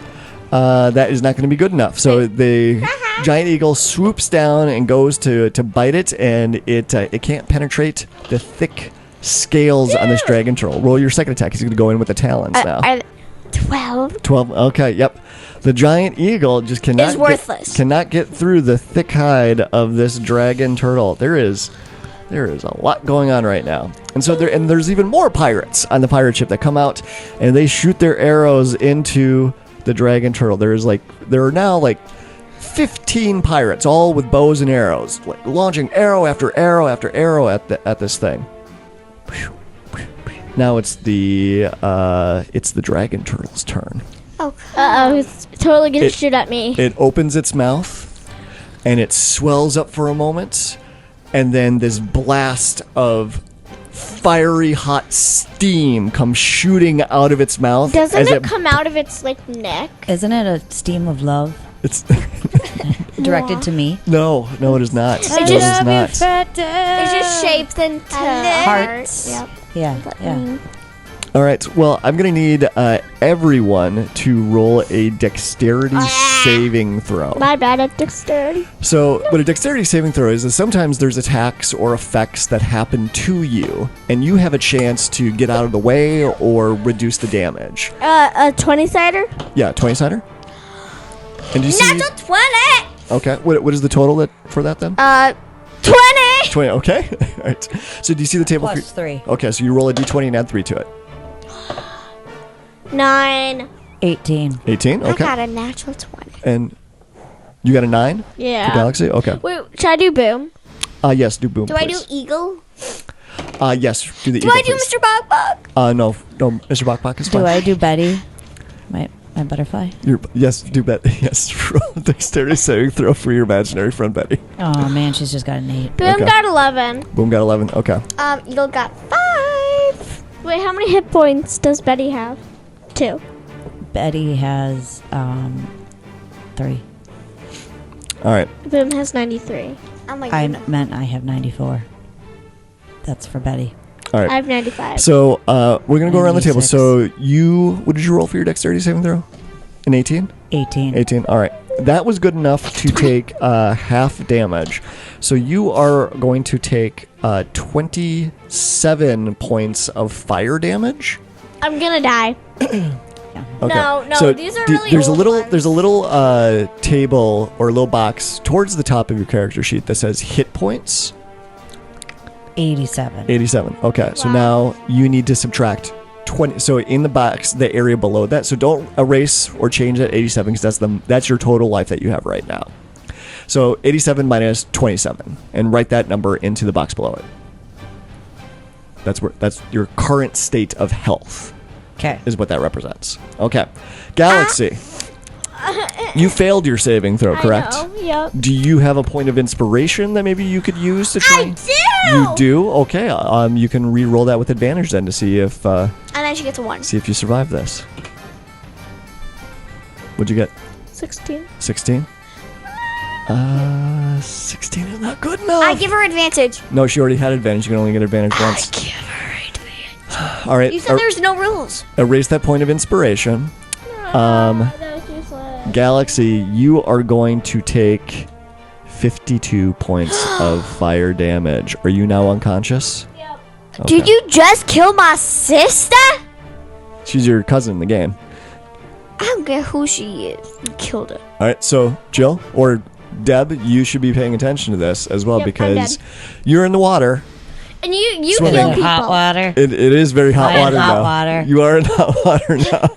That is not going to be good enough. So the giant eagle swoops down and goes to bite it, and it can't penetrate the thick scales on this dragon turtle. Roll your second attack. He's going to go in with the talons now. 12. 12. Okay, yep. The giant eagle just cannot Is worthless. cannot get through the thick hide of this dragon turtle. There is a lot going on right now. And so there's even more pirates on the pirate ship that come out and they shoot their arrows into the dragon turtle. There are now 15 pirates, all with bows and arrows, launching arrow after arrow after arrow at this thing. Now it's the dragon turtle's turn. Uh-oh, it's totally gonna shoot at me. It opens its mouth, and it swells up for a moment, and then this blast of fiery hot steam comes shooting out of its mouth. Doesn't it come out of its neck? Isn't it a steam of love It's directed to me? no, it is not. It it just- is not. It's just shaped into Hearts. Yep. Yeah. All right. Well, I'm gonna need everyone to roll a dexterity saving throw. My bad at dexterity. So, what a dexterity saving throw is sometimes there's attacks or effects that happen to you, and you have a chance to get out of the way or reduce the damage. A 20-sider? Yeah, 20-sider. And do you see? Natural 20! Okay. What is the total for that then? 20! 20. Okay. All right. So, do you see the table? Plus 3. Okay. So you roll a d20 and add 3 to it. 9. 18. 18. I Okay. got a natural 20. And you got a 9 for Yeah. Gallexsy. Okay. Wait, should I do boom? Yes. Do boom. Do I do please. eagle? Yes. Do the Do eagle, I do please. Mr. Bok Bok? No, Mr. Bok is fine. Do I do Betty? My butterfly? Yes, do bet. Yes, roll a dexterity saving throw for your imaginary friend Betty. Oh man, she's just got an 8. Boom Okay. got 11. Boom got 11. Okay. Eagle got 5. Wait, how many hit points does Betty have? 2. Betty has 3. All right. Boom has 93. Oh my I goodness. meant I have 94. That's for Betty. All I right. have 95. So we're gonna go around the table. 96. So what did you roll for your dexterity saving throw? An 18. 18. 18. All right. That was good enough to take half damage. So you are going to take 27 points of fire damage. I'm gonna die. Okay. No, So these are really there's old a little table or a little box towards the top of your character sheet that says hit points. 87. 87. Okay. So now you need to subtract 20. So in the box, the area below that. So don't erase or change that 87 because that's your total life that you have right now. So 87 minus 27, and write that number into the box below it. That's your current state of health. Okay. Is what that represents. Okay. Gallexsy. You failed your saving throw, correct? I know, yep. Do you have a point of inspiration that maybe you could use to try? I do! You do? Okay. You can re-roll that with advantage then to see if And then she gets a 1. you survive this. What'd you get? 16. 16? 16 is not good enough. I give her advantage. No, she already had advantage. You can only get advantage once. Give her advantage. All right. You said there's no rules. Erase that point of inspiration. That was useless. Gallexsy, you are going to take 52 points of fire damage. Are you now unconscious? Yep. Okay. Did you just kill my sister? She's your cousin in the game. I don't care who she is. You killed her. All right, so Jill or Deb, you should be paying attention to this as well Yep, I'm because dead. you're in the water. And you Swimming. kill people. Hot water. It is very hot I'm in water hot now. water. You are in hot water now.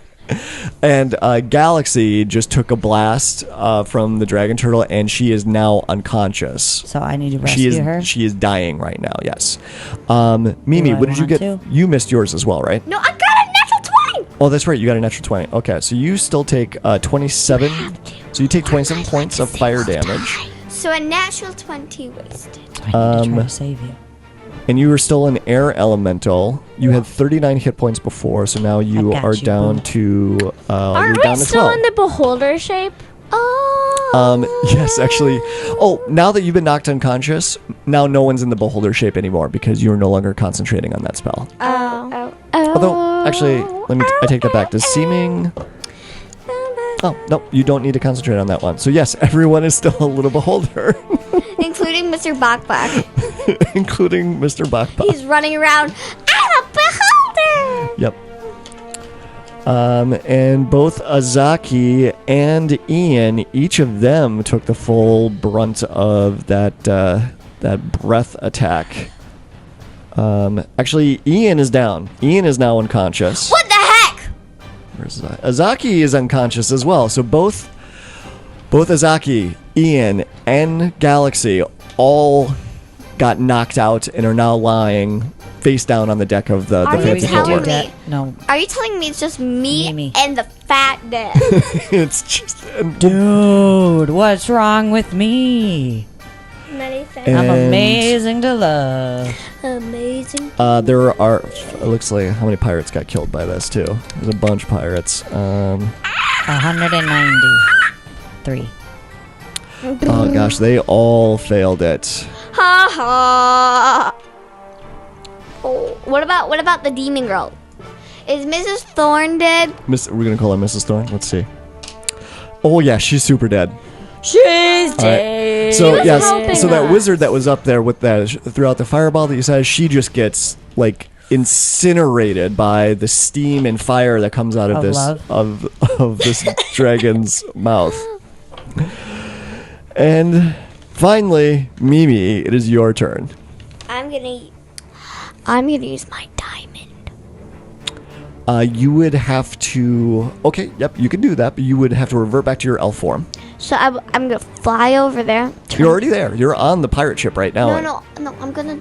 And Gallexsy just took a blast from the dragon turtle, and she is now unconscious. So I need to rescue her. She is dying right now. Yes. Mimi, Do I what did you want get? to? You missed yours as well, right? No, I got a natural 20. Oh, that's right. You got a natural 20. Okay, so you still take 27. So you take 27 points of fire damage, So a natural 20 wasted. I need to try to save you. and you were still an air elemental. You had 39 hit points before, so now you got are you, down boo. to you're Aren't we down to still 12. in the beholder shape? Oh. Yes, actually. Oh, now that you've been knocked unconscious, now no one's in the beholder shape anymore because you are no longer concentrating on that spell. Oh. Although, actually, I take that back. Does seeming... Oh, no, you don't need to concentrate on that one. So yes, everyone is still a little beholder, Including Mr. Bok Bok. including Mr. Bakbak. He's running around. I'm a beholder. Yep. And both Azaki and Ian, each of them took the full brunt of that breath attack. Actually, Ian is down. Ian is now unconscious. What the heck? Where's Azaki? Azaki is unconscious as well. So both Azaki, Ian, and Gallexsy all got knocked out and are now lying face down on the deck of the Are you Fancy telling Footwork. me? No. Are you telling me it's just me Me. and the fat dad? It's just Dude, what's wrong with me? Many things. And- I'm amazing to love. Amazing. there are. It looks like how many pirates got killed by this too. There's a bunch of pirates. 193. Oh gosh, they all failed it. Ha ha. Oh, what about the demon girl? Is Mrs. Thorne dead? We're gonna call her Mrs. Thorne. Let's see. Oh yeah, she's super dead. She's All right. So was yes, helping so that us. wizard that was up there with that throughout the fireball that you said, she just gets like incinerated by the steam and fire that comes out of Of this love. of this dragon's mouth. And finally, Mimi, it is your turn. I'm gonna use my diamond. You would have to. Okay, yep, you can do that, but you would have to revert back to your elf form. So I'm gonna fly over there. You're already there. You're on the pirate ship right now. No, I'm gonna.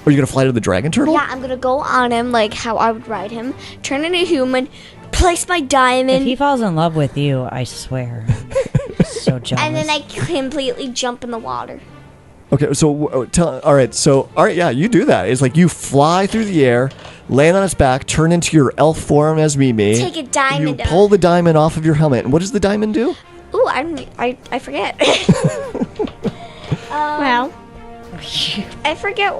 Are you gonna fly to the dragon turtle? Yeah, I'm gonna go on him like how I would ride him. Turn into a human. Place my diamond. If he falls in love with you, I swear. So jealous. and then I completely jump in the water. Okay, so all right, yeah, you do that. It's like you fly through the air, land on its back, turn into your elf form as Mimi. Take a diamond You pull the diamond off of your helmet, and what does the diamond do? Ooh, I forget. Well, I forget.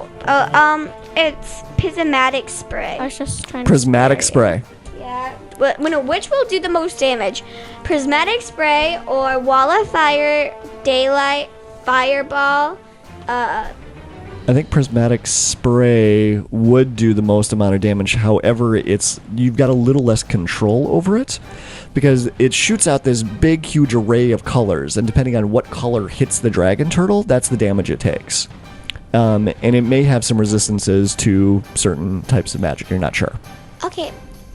It's prismatic spray. I was just trying Prismatic to spray. Yeah. But which will do the most damage? Prismatic spray or wall of fire, daylight, fireball. I think prismatic spray would do the most amount of damage. However, you've got a little less control over it because it shoots out this big, huge array of colors, and depending on what color hits the dragon turtle, that's the damage it takes. And it may have some resistances to certain types of magic. You're not sure. Okay,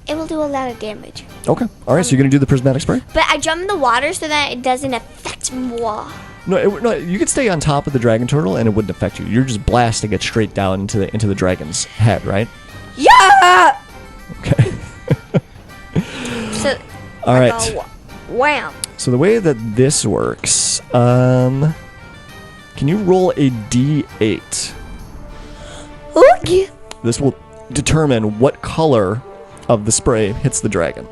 it will do a lot of damage. Okay. All right. So you're gonna do the prismatic spray? But I jump in the water so that it doesn't affect moi. No, you could stay on top of the dragon turtle and it wouldn't affect you. You're just blasting it straight down into the dragon's head, right? Yeah. Okay. So. All right. Wham. So the way that this works, can you roll a d8? Okay. This will determine what color of the spray hits the dragon.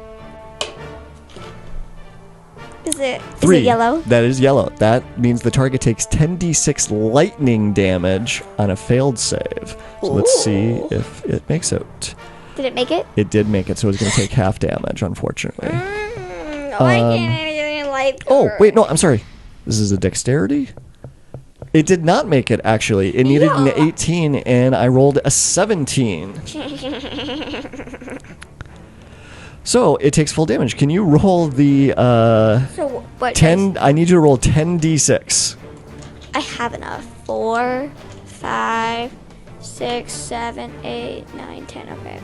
Is it 3. yellow? That is yellow. That means the target takes 10d6 lightning damage on a failed save. So let's see if it makes it. Did it make it? It did make it, so it's going to take half damage, unfortunately. Why can't anything like? Oh, wait, no, I'm sorry. This is a dexterity? It did not make it, actually. It needed an 18, and I rolled a 17. So, it takes full damage. Can you roll the So what? 10? I need you to roll 10d6. I have enough. 4, 5, 6, 7, 8, 9, 10. Okay.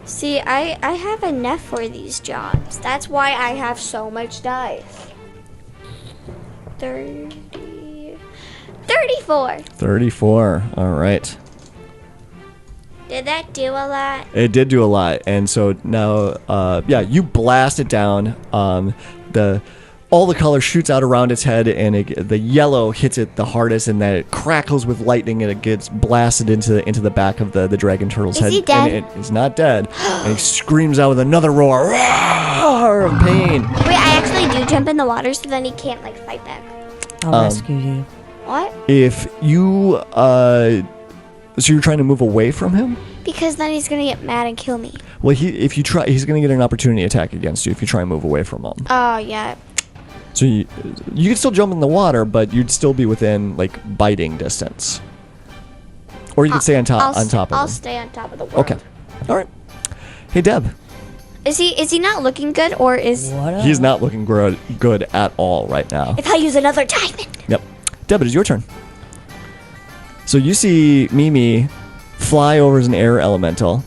See, I have enough for these jobs. That's why I have so much dice. 34. 34. All right. Did that do a lot? It did do a lot, and so now, you blast it down. All the color shoots out around its head, and the yellow hits it the hardest, and then it crackles with lightning, and it gets blasted into the back of the dragon turtle's head. Is he dead? And it's not dead, and he screams out with another roar of pain. Wait, I actually do jump in the water, so then he can't fight back. I'll rescue you. What? If you, so you're trying to move away from him? Because then he's gonna get mad and kill me. Well, if you try, he's going to get an opportunity attack against you if you try and move away from him. Oh yeah. So you could still jump in the water, but you'd still be within biting distance. Or you could stay on top of I'll him. stay on top of the world. Okay. All right. Hey Deb, Is he not looking good, or is What up? he's not looking good at all right now. if I use another diamond? Yep. Deb, it is your turn. So you see Mimi fly over as an air elemental,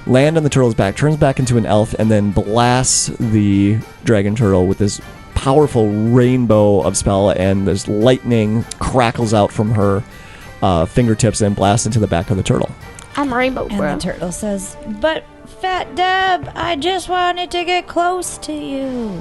land on the turtle's back, turns back into an elf, and then blasts the dragon turtle with this powerful rainbow of spell, and this lightning crackles out from her fingertips and blast into the back of the turtle. I'm Rainbow And Bro. the turtle says, "But Fat Deb, I just wanted to get close to you."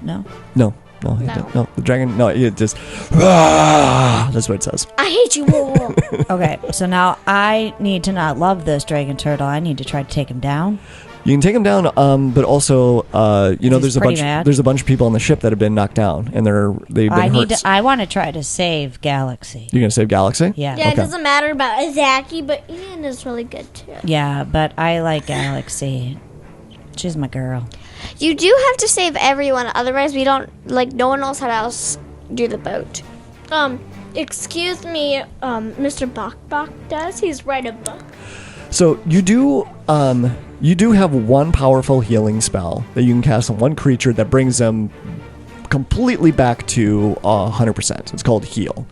No? No, the dragon. No, it just. That's what it says. I hate you all. Okay, so now I need to not love this dragon turtle. I need to try to take him down. You can take him down, but also, there's a pretty bunch. mad. There's a bunch of people on the ship that have been knocked down, and they've been hurt. I want to try to save Gallexsy. You're gonna save Gallexsy? Yeah. Yeah, it Okay. doesn't matter about Izaki, but Ian is really good too. Yeah, but I like Gallexsy. She's my girl. You do have to save everyone, otherwise we don't, no one knows how to else do the boat. Excuse me, Mr. Bok does. He's right above. So you do have one powerful healing spell that you can cast on one creature that brings them completely back to 100%. It's called Heal.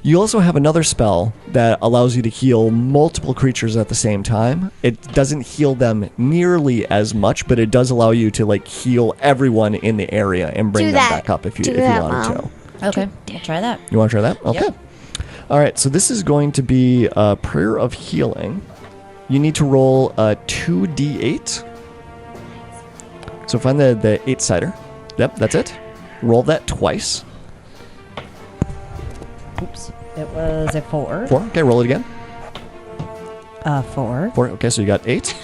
You also have another spell that allows you to heal multiple creatures at the same time. It doesn't heal them nearly as much, but it does allow you to heal everyone in the area and bring Do them that. back up if you Do wanted that, to. Mom. Okay, we'll try that. You want to try that? Okay. All right, so this is going to be a prayer of healing. You need to roll a 2d8. So find the 8-sider. Yep, that's it. Roll that twice. Oops. It was a 4. 4. Okay, roll it again. 4. 4. Okay, so you got 8.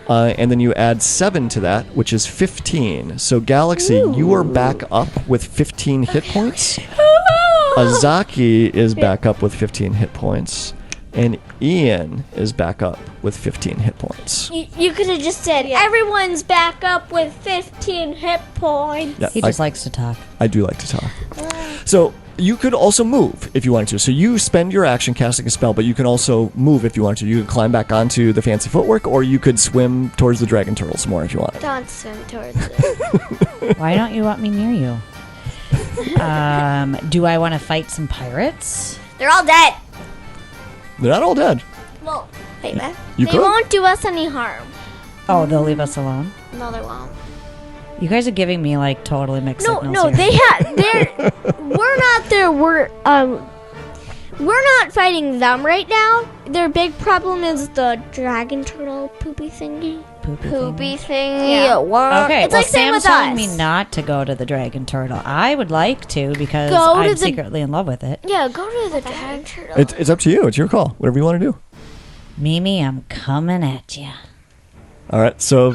And then you add 7 to that, which is 15. So Gallexsy, you are back up with 15 hit points. Azaki is back up with 15 hit points. And Ian is back up with 15 hit points. You could have just said, everyone's back up with 15 hit points. Yeah, He just likes to talk. I do like to talk. So you could also move if you wanted to. So you spend your action casting a spell, but you can also move if you wanted to. You could climb back onto the Fancy Footwork, or you could swim towards the dragon turtle some more if you wanted. Don't swim towards it. Why don't you want me near you? Do I want to fight some pirates? They're all dead. They're not all dead. Well, wait, man. You They could. won't do us any harm. Oh, they'll leave us alone? No, they won't. You guys are giving me totally mixed signals No, here. we're not there. We're not fighting them right now. Their big problem is the dragon turtle poopy thingy. Poopy thing. Yeah. Okay, It's well, like same Sam's with telling us. me not to go to the dragon turtle. I would like to because Go to I'm the- secretly in love with it. Yeah, go to the dragon turtle. It's up to you. It's your call. Whatever you want to do. Mimi, I'm coming at you. All right. So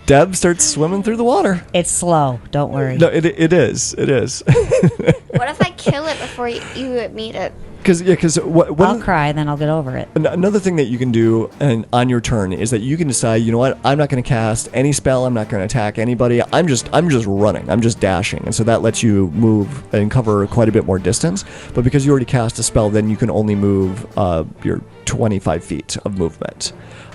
Deb starts swimming through the water. It's slow. Don't worry. No, it is. It is. What if I kill it before you meet it? Because I'll cry, then I'll get over it. another thing that you can do on your turn is that you can decide, you know what, I'm not going to cast any spell, I'm not going to attack anybody, I'm just running, I'm just dashing, and so that lets you move and cover quite a bit more distance. But because you already cast a spell, then you can only move your 25 feet of movement.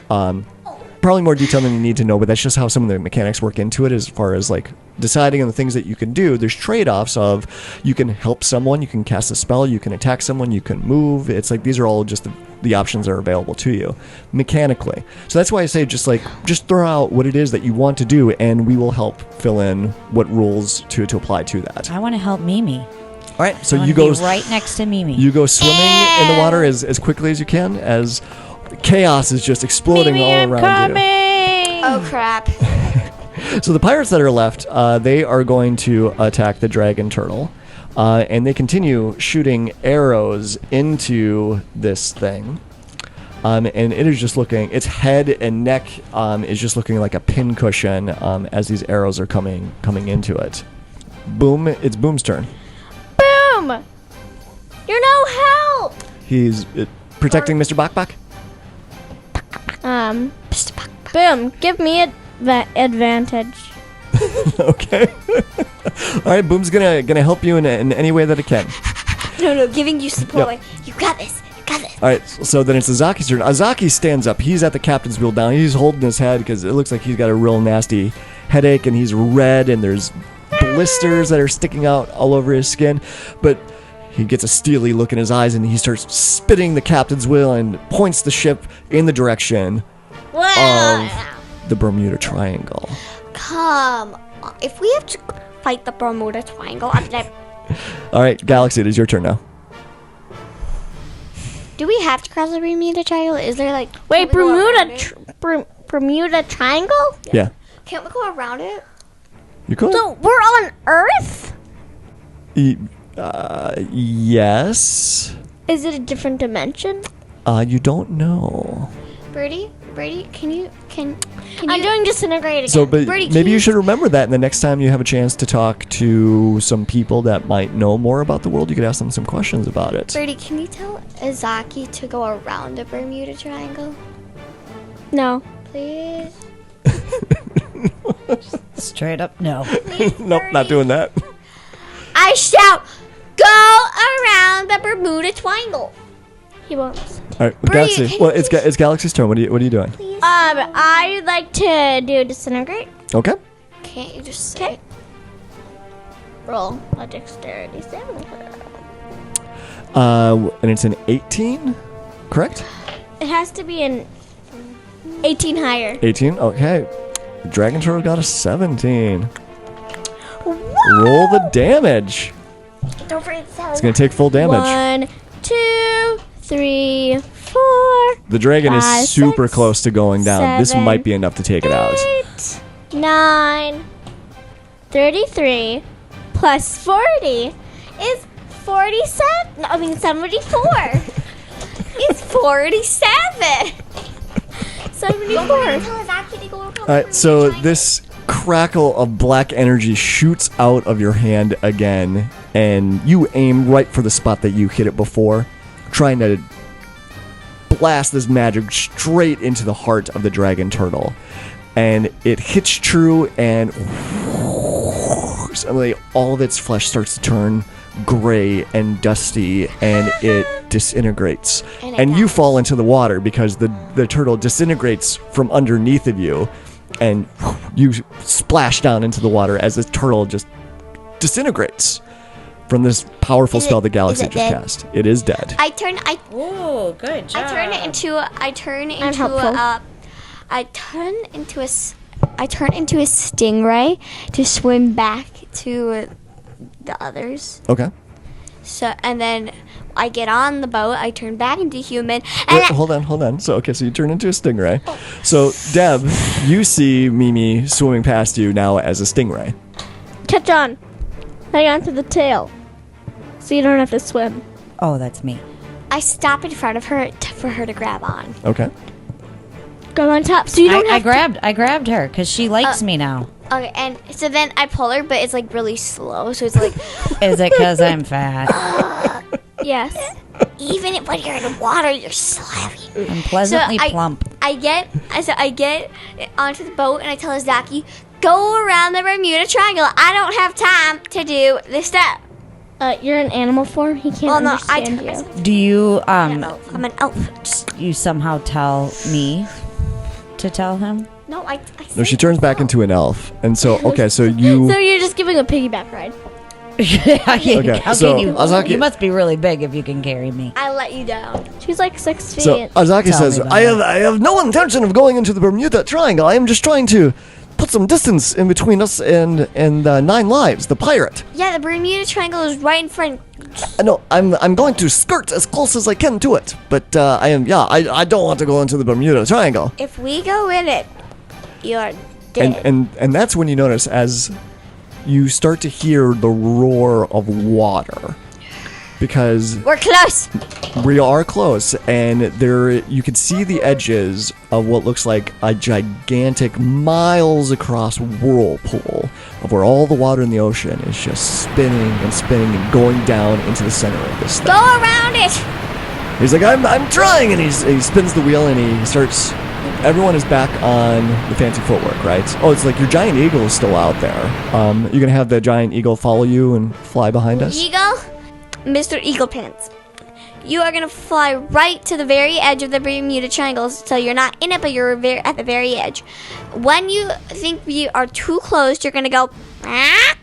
Probably more detail than you need to know, but that's just how some of the mechanics work into it as far as deciding on the things that you can do. There's trade-offs of you can help someone, you can cast a spell, you can attack someone, you can move. It's these are all just the options that are available to you mechanically. So that's why I say just throw out what it is that you want to do, and we will help fill in what rules to apply to that. I want to help Mimi. All right, so I wanna you go be right next to Mimi. You go swimming in the water as quickly as you can, as chaos is just exploding Mimi, all I'm around you. coming! Oh, crap. So the pirates that are left, they are going to attack the dragon turtle, and they continue shooting arrows into this thing. And it is just looking, its head and neck is just looking like a pincushion as these arrows are coming into it. Boom! It's Boom's turn. Boom! You're no help. He's protecting Mr. Bakbak. Boom! Give me advantage. Okay. All right, Boom's gonna help you in any way that it can. No, giving you support. Yep. You got this. You got this. All right, so then it's Azaki's turn. Azaki stands up. He's at the captain's wheel down. He's holding his head because it looks like he's got a real nasty headache, and he's red, and there's blisters that are sticking out all over his skin. But he gets a steely look in his eyes, and he starts spinning the captain's wheel and points the ship in the direction of the Bermuda Triangle. Come on. If we have to fight the Bermuda Triangle, I'm like, All right, Gallexsy, it is your turn now. Do we have to cross the Bermuda Triangle? Is there like... Wait, can we go around it? Bermuda Triangle? Yeah. Can't we go around it? You could. So we're on Earth? Yes. Is it a different dimension? You don't know. Brady, can you... I'm doing disintegrate again. So, but Brady, can maybe you you- should remember that, and the next time you have a chance to talk to some people that might know more about the world, you could ask them some questions about it. Brady, can you tell Izaki to go around the Bermuda Triangle? No. Please? Straight up, no. Nope, not doing that. I shout, go around the Bermuda Triangle. He won't. All right, Brady, Galaxy. can Well, you it's Galaxy's turn. What are you doing? I'd like to do disintegrate. Okay. Can't you just say... Roll a dexterity saving throw. And it's an 18, correct? It has to be an 18 higher. 18. Okay. The Dragon Turtle got a 17. Roll the damage. Don't forget to tell It's gonna take full damage. 1, 2, 3, 4, The dragon 5, is super 6, close to going down. This 7, might be enough to take it out. 8, 9, 33 plus 40 is 47. No, I mean 74. It's 47. 74. Tell Izaki to go around All right, so this crackle of black energy shoots out of your hand again, and you aim right for the spot that you hit it before, trying to blast this magic straight into the heart of the dragon turtle. And it hits true, and suddenly all of its flesh starts to turn gray and dusty, and it disintegrates. And you fall into the water because the turtle disintegrates from underneath of you, and you splash down into the water as the turtle just disintegrates from this powerful spell the Galaxy just dead? cast. It is dead. I turn Oh, good job. I turn into a stingray to swim back to the others. Okay. So and then I get on the boat. I turn back into human. And Wait, hold on. So you turn into a stingray. So Deb, you see Mimi swimming past you now as a stingray. Catch on. Hang on to the tail. So you don't have to swim. Oh, that's me. I stop in front of her for her to grab on. Okay. Go on top. So you don't I have grabbed her because she likes me now. Okay, and so then I pull her, but it's like really slow. So it's like Is it because I'm fat? Yes. even when you're in the water, you're slimy. I'm pleasantly plump. I get onto the boat and I tell Izaki, go around the Bermuda Triangle. I don't have time to do this step. You're in animal form. He can't understand you. Do you I'm an elf. you somehow tell me to tell him? No, I No, she turns back into an elf, and so so you. So you're just giving a piggyback ride. Okay, How so can you? Azaki- You must be really big if you can carry me. I let you down. She's like 6 feet. So Azaki Tell says, me about I have no intention of going into the Bermuda Triangle. I am just trying to put some distance in between us and Nine Lives, the pirate. Yeah, the Bermuda Triangle is right in front. No, I'm going to skirt as close as I can to it, but I don't want to go into the Bermuda Triangle. If we go in it, you're dead. And that's when you notice as you start to hear the roar of water, because We're close. we are close, and there you can see the edges of what looks like a gigantic, miles across whirlpool of where all the water in the ocean is just spinning and spinning and going down into the center of this thing. Go around it. He's like, I'm trying, and he spins the wheel and he starts. Everyone is back on the Fancy Footwork, right? Oh, it's like your giant eagle is still out there. You're gonna have the giant eagle follow you and fly behind us. Eagle, Mr. Eagle Pants. You are gonna fly right to the very edge of the Bermuda Triangle, so you're not in it, but you're at the very edge. When you think we are too close, you're gonna go. Ah!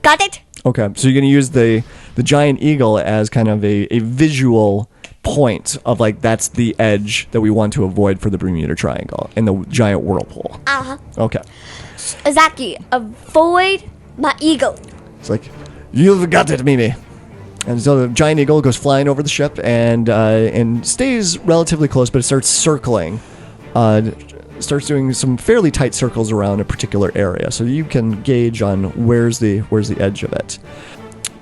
Got it? Okay, so you're gonna use the giant eagle as kind of a visual point of like that's the edge that we want to avoid for the Bermuda Triangle and the giant whirlpool. Okay, Izaki, avoid my eagle. it's like you've got it, Mimi. And so the giant eagle goes flying over the ship and stays relatively close, but it starts circling. Starts doing some fairly tight circles around a particular area, so you can gauge on where's the edge of it.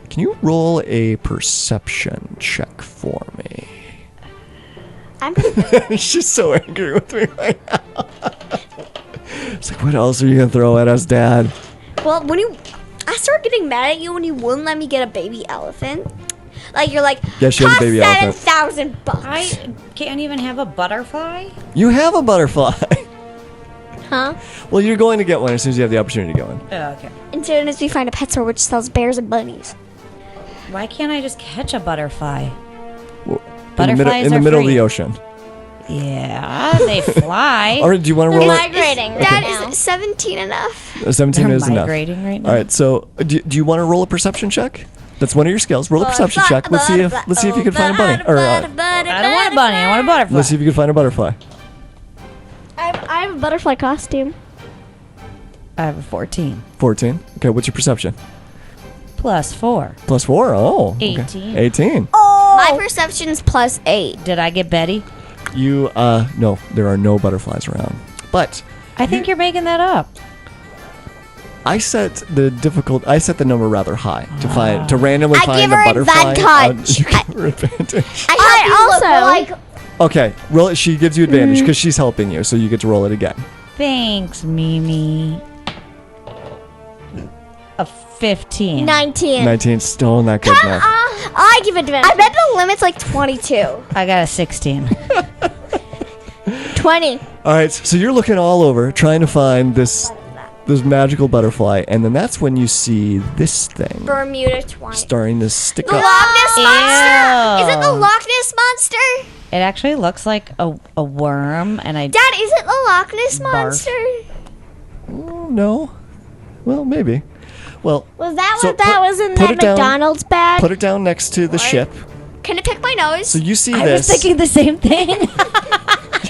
Can you roll a perception check for me? I'm She's so angry with me right now. It's like, what else are you gonna throw at us, Dad? Well, I started getting mad at you when you wouldn't let me get a baby elephant. Like, you're like, Yeah, she has a baby elephant. $7,000. I can't even have a butterfly. You have a butterfly. Huh? Well, you're going to get one as soon as you have the opportunity to get one. Oh, okay. As soon as we find a pet store which sells bears and bunnies. Why can't I just catch a butterfly? Well, Butterflies in the are middle of free. the ocean. Yeah, they fly. All right, do you want to roll? migrating right Dad, now. is 17 enough? 17 They're is enough. migrating right now. All right, so do you want to roll a perception check? That's one of your skills. Roll a perception check. Let's see if you can find a bunny. Or I don't want a bunny. I want a butterfly. let's see if you can find a butterfly. I have a butterfly costume. I have a 14. 14. Okay, what's your perception? Plus 4. Plus 4. Oh, okay. 18. 18. My perception's plus 8. Did I get Betty? You no, there are no butterflies around. But I think you're making that up. I set the number rather high to randomly I find give a her butterfly. advantage. You give her advantage. I also- Okay, roll it. She gives you advantage because she's helping you, so you get to roll it again. Thanks, Mimi. A 15. 19. 19, still not good enough. I give advantage. I bet the limit's like 22. I got a 16. 20. All right, so you're looking all over trying to find this magical butterfly, and then that's when you see this thing Bermuda twine. starting to stick The up. Loch Ness Monster? Ew. Is it the Loch Ness Monster? It actually looks like a worm, and I Dad, is it the Loch Ness Barf. Monster? Oh, no. Well, maybe. Well, Was that So what that put- was in put that it down. McDonald's bag? put it down next to the ship. Can it pick my nose? So you see was this. thinking the same thing.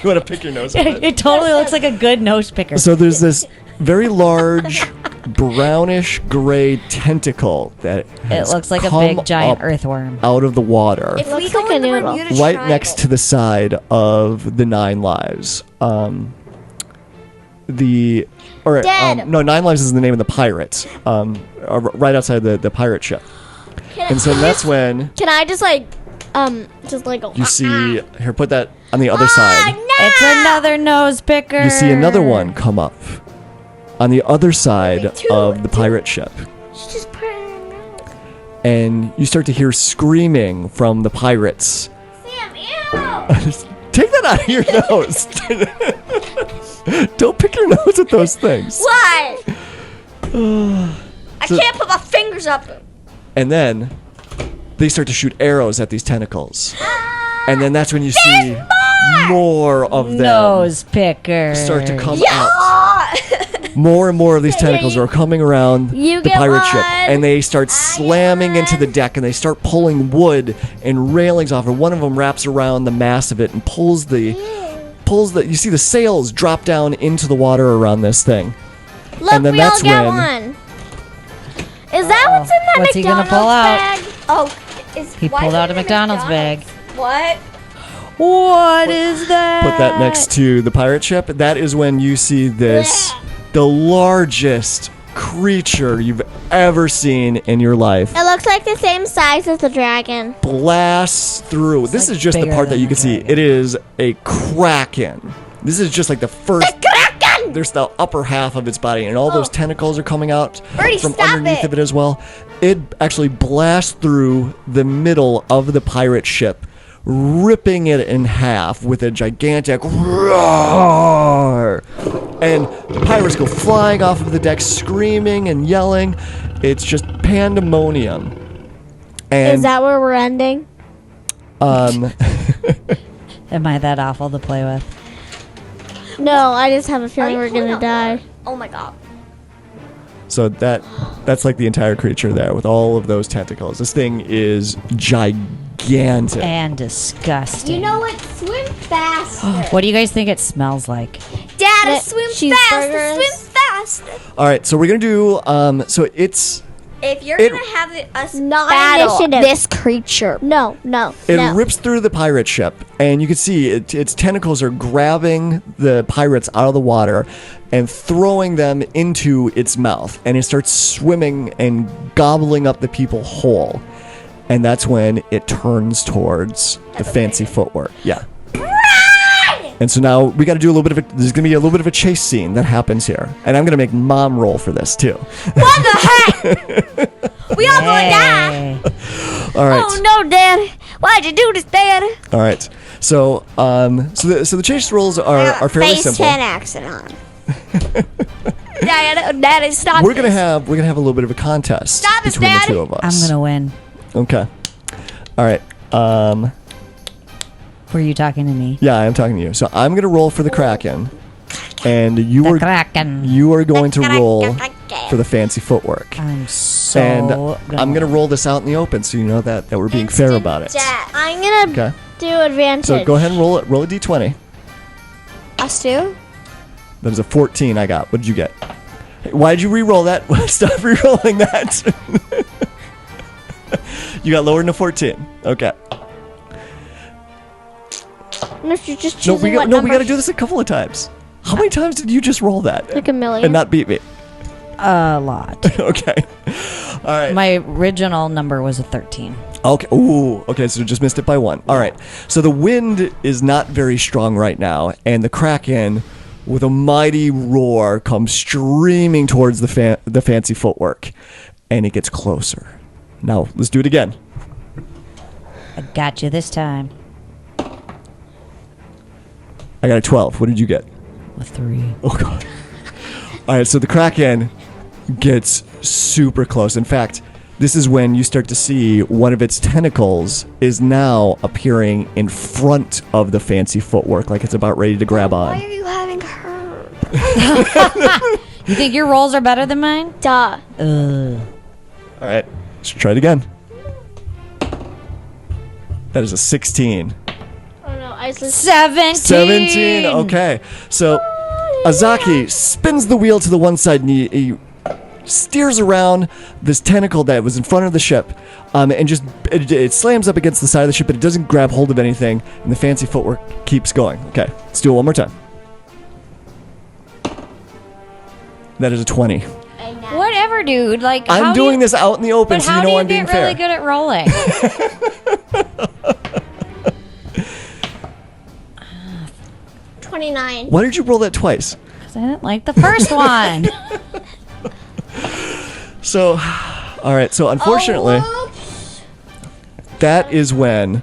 You want to pick your nose? It totally looks like a good nose picker. So there's this very large brownish gray tentacle that It has looks like a come big giant up earthworm. out of the water. If we Looks go like a in the noodle. Bermuda Right Triangle. next to the side of the 9 Lives. No, 9 Lives is the name of the pirate. Right outside the pirate ship. And so that's when Can I just like go? you see. Here, put that on the other side. It's another nose picker. You see another one come up on the other side of the pirate ship. Just put it in her nose. And you start to hear screaming from the pirates. Sam, ew! Take that out of your nose. Don't pick your nose at those things. Why? I So- can't put my fingers up. And then they start to shoot arrows at these tentacles. And then that's when you see more of them nose picker. start to come out. More and more of these tentacles are coming around You the get pirate ship, one. and they start slamming into the deck, and they start pulling wood and railings off, and one of them wraps around the mast of it and pulls the. You see the sails drop down into the water around this thing. Look, And then we all that's get when- one. Is that what's in that What's he gonna McDonald's pull out? bag? Oh, He pulled out a McDonald's bag. What? What is that? Put that next to the pirate ship. That is when you see this, the largest creature you've ever seen in your life. It looks like the same size as the dragon. Blasts through. This like is just the bigger part that than you the can see. dragon. It is a kraken. This is just like the first. There's the upper half of its body, and all those tentacles are coming out Bertie, from stop underneath it. of it as well. It actually blasts through the middle of the pirate ship, ripping it in half with a gigantic roar. And the pirates go flying off of the deck, screaming and yelling. It's just pandemonium. And Is that where we're ending? Am I that awful to play with? No, I just have a Are feeling you we're pulling gonna out die. blood? Oh my god. so that's like the entire creature there with all of those tentacles. This thing is gigantic. And disgusting. You know what? Swim faster. What do you guys think it smells like? Dad, That swim cheeseburgers. faster. Swim faster. All right, so we're gonna do. So it's If you're It- gonna have us Not battle initiative. this creature, No. It rips through the pirate ship, and you can see its tentacles are grabbing the pirates out of the water and throwing them into its mouth. And it starts swimming and gobbling up the people whole. And that's when it turns towards the Fancy Footwork. Yeah. And so now we got to do a little bit of there's going to be a little bit of a chase scene that happens here. And I'm going to make Mom roll for this, too. what the heck? We all gonna die. Yay. All right. Oh no, Dad! Why'd you do this, Dad? All right. So, so the chase rolls are fairly Phase simple. 10 accent on. Daddy, stop We're gonna this. have a little bit of a contest Stop it, between Dad. the two of us. I'm gonna win. Okay. All right. Were you talking to me? Yeah, I'm talking to you. So I'm gonna roll for the Kraken, and you The are Kraken. you are going to roll for the Fancy Footwork. I'm so. And I'm gonna roll this out in the open, so you know that we're being fair about it. I'm gonna Okay. do advantage. So go ahead and roll it. Roll a d20. Us too? That is a 14 I got. What did you get? Hey, why did you re-roll that? Stop re-rolling that. You got lower than a 14. Okay. No, you're just No, choosing we what got to number- do this a couple of times. How many times did you just roll that Like a million. and not beat me? A lot. Okay. All right. My original number was a 13. Okay. Ooh. Okay. So just missed it by one. All right. So the wind is not very strong right now, and the Kraken, with a mighty roar, comes streaming towards the Fancy Footwork, and it gets closer. Now let's do it again. I got you this time. I got a 12. What did you get? A 3. Oh god. All right. So the Kraken gets super close. In fact, this is when you start to see one of its tentacles is now appearing in front of the Fancy Footwork, like it's about ready to grab on. Why are you having her? You think your rolls are better than mine? Duh. Ugh. All right, let's try it again. That is a 16. Oh no, Iceland. 17. 17. Okay, so Azaki spins the wheel to the one side and he steers around this tentacle that was in front of the ship, and just it slams up against the side of the ship, but it doesn't grab hold of anything, and the Fancy Footwork keeps going. Okay, let's do it one more time. That is a 20. Whatever, dude. Like I'm doing this out in the open, But so how you know do you I'm being get fair. really good at rolling? 29. Why did you roll that twice? Because I didn't like the first one. So, all right. So unfortunately, that is when.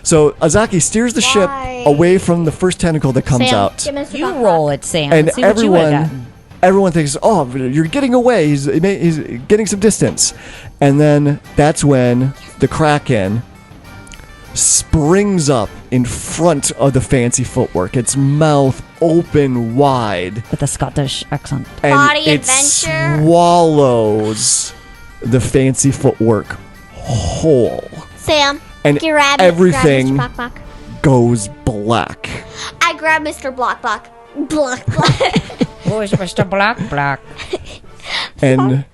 So Azaki steers the ship away from the first tentacle that comes Sam, out, get Mr. You Bach. roll it, Sam. and Let's see what you would have everyone thinks, "Oh, you're getting away. He's getting some distance," and then that's when the Kraken springs up in front of the Fancy Footwork, its mouth open wide. with a Scottish accent. And Body it adventure. swallows the Fancy Footwork whole. Sam, And grab everything Grab Mr. Bach. goes black. I grabbed Mr. Block. Block. Who is Mr. Black? And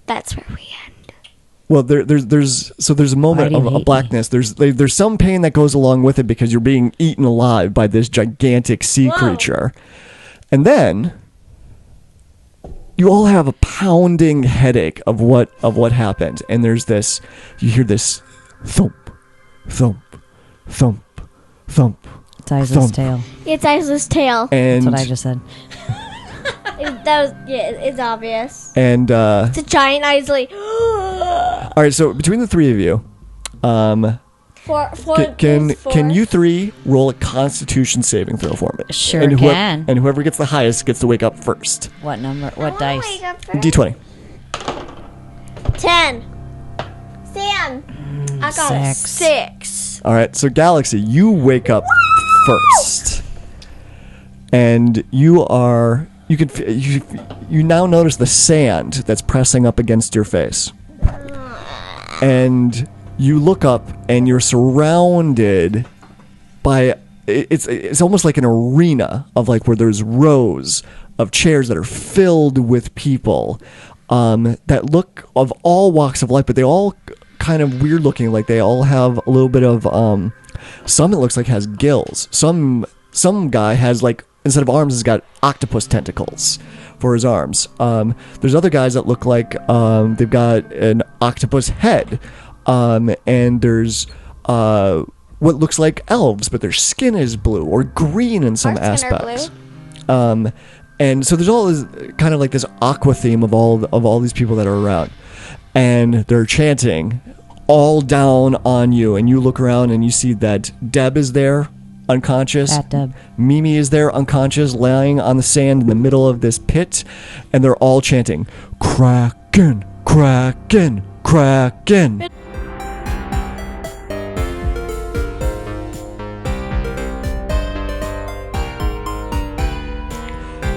That's where we end. well, there's a moment Why do you of hate blackness. There's some pain that goes along with it because you're being eaten alive by this gigantic sea creature. And then you all have a pounding headache of what happened. And there's this, you hear this thump, thump, thump, thump. It's Isla's Thump. tail. It's Isla's tail. And That's what I just said. It's obvious. and It's a giant Isley. all right, so between the three of you, can you three roll a Constitution saving throw for me? Sure and can. And whoever gets the highest gets to wake up first. What number? What dice? D20. 10. Sam. I got a 6. 6. All right, so Gallexsy, you wake up first, and you now notice the sand that's pressing up against your face, and you look up and you're surrounded by it's almost like an arena of like where there's rows of chairs that are filled with people, that look of all walks of life, but they all kind of weird looking. Like they all have a little bit of some it looks like has gills. Some guy has like instead of arms has got octopus tentacles for his arms. There's other guys that look like they've got an octopus head, and there's what looks like elves, but their skin is blue or green in some Our skin are aspects. And so there's all this kind of like this aqua theme of all these people that are around, and they're chanting all down on you. And you look around and you see that Deb is there, unconscious. Fat Deb. Mimi is there, unconscious, lying on the sand in the middle of this pit, and they're all chanting, "Kraken, Kraken, Kraken."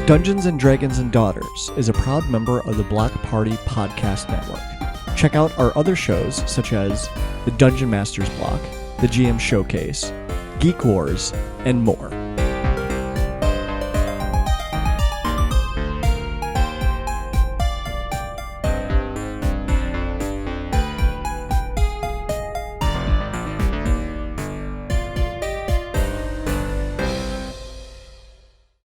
Dungeons & Dragons and Daughters is a proud member of the Block Party Podcast Network. Check out our other shows such as the Dungeon Masters Block, the GM Showcase, Geek Wars, and more.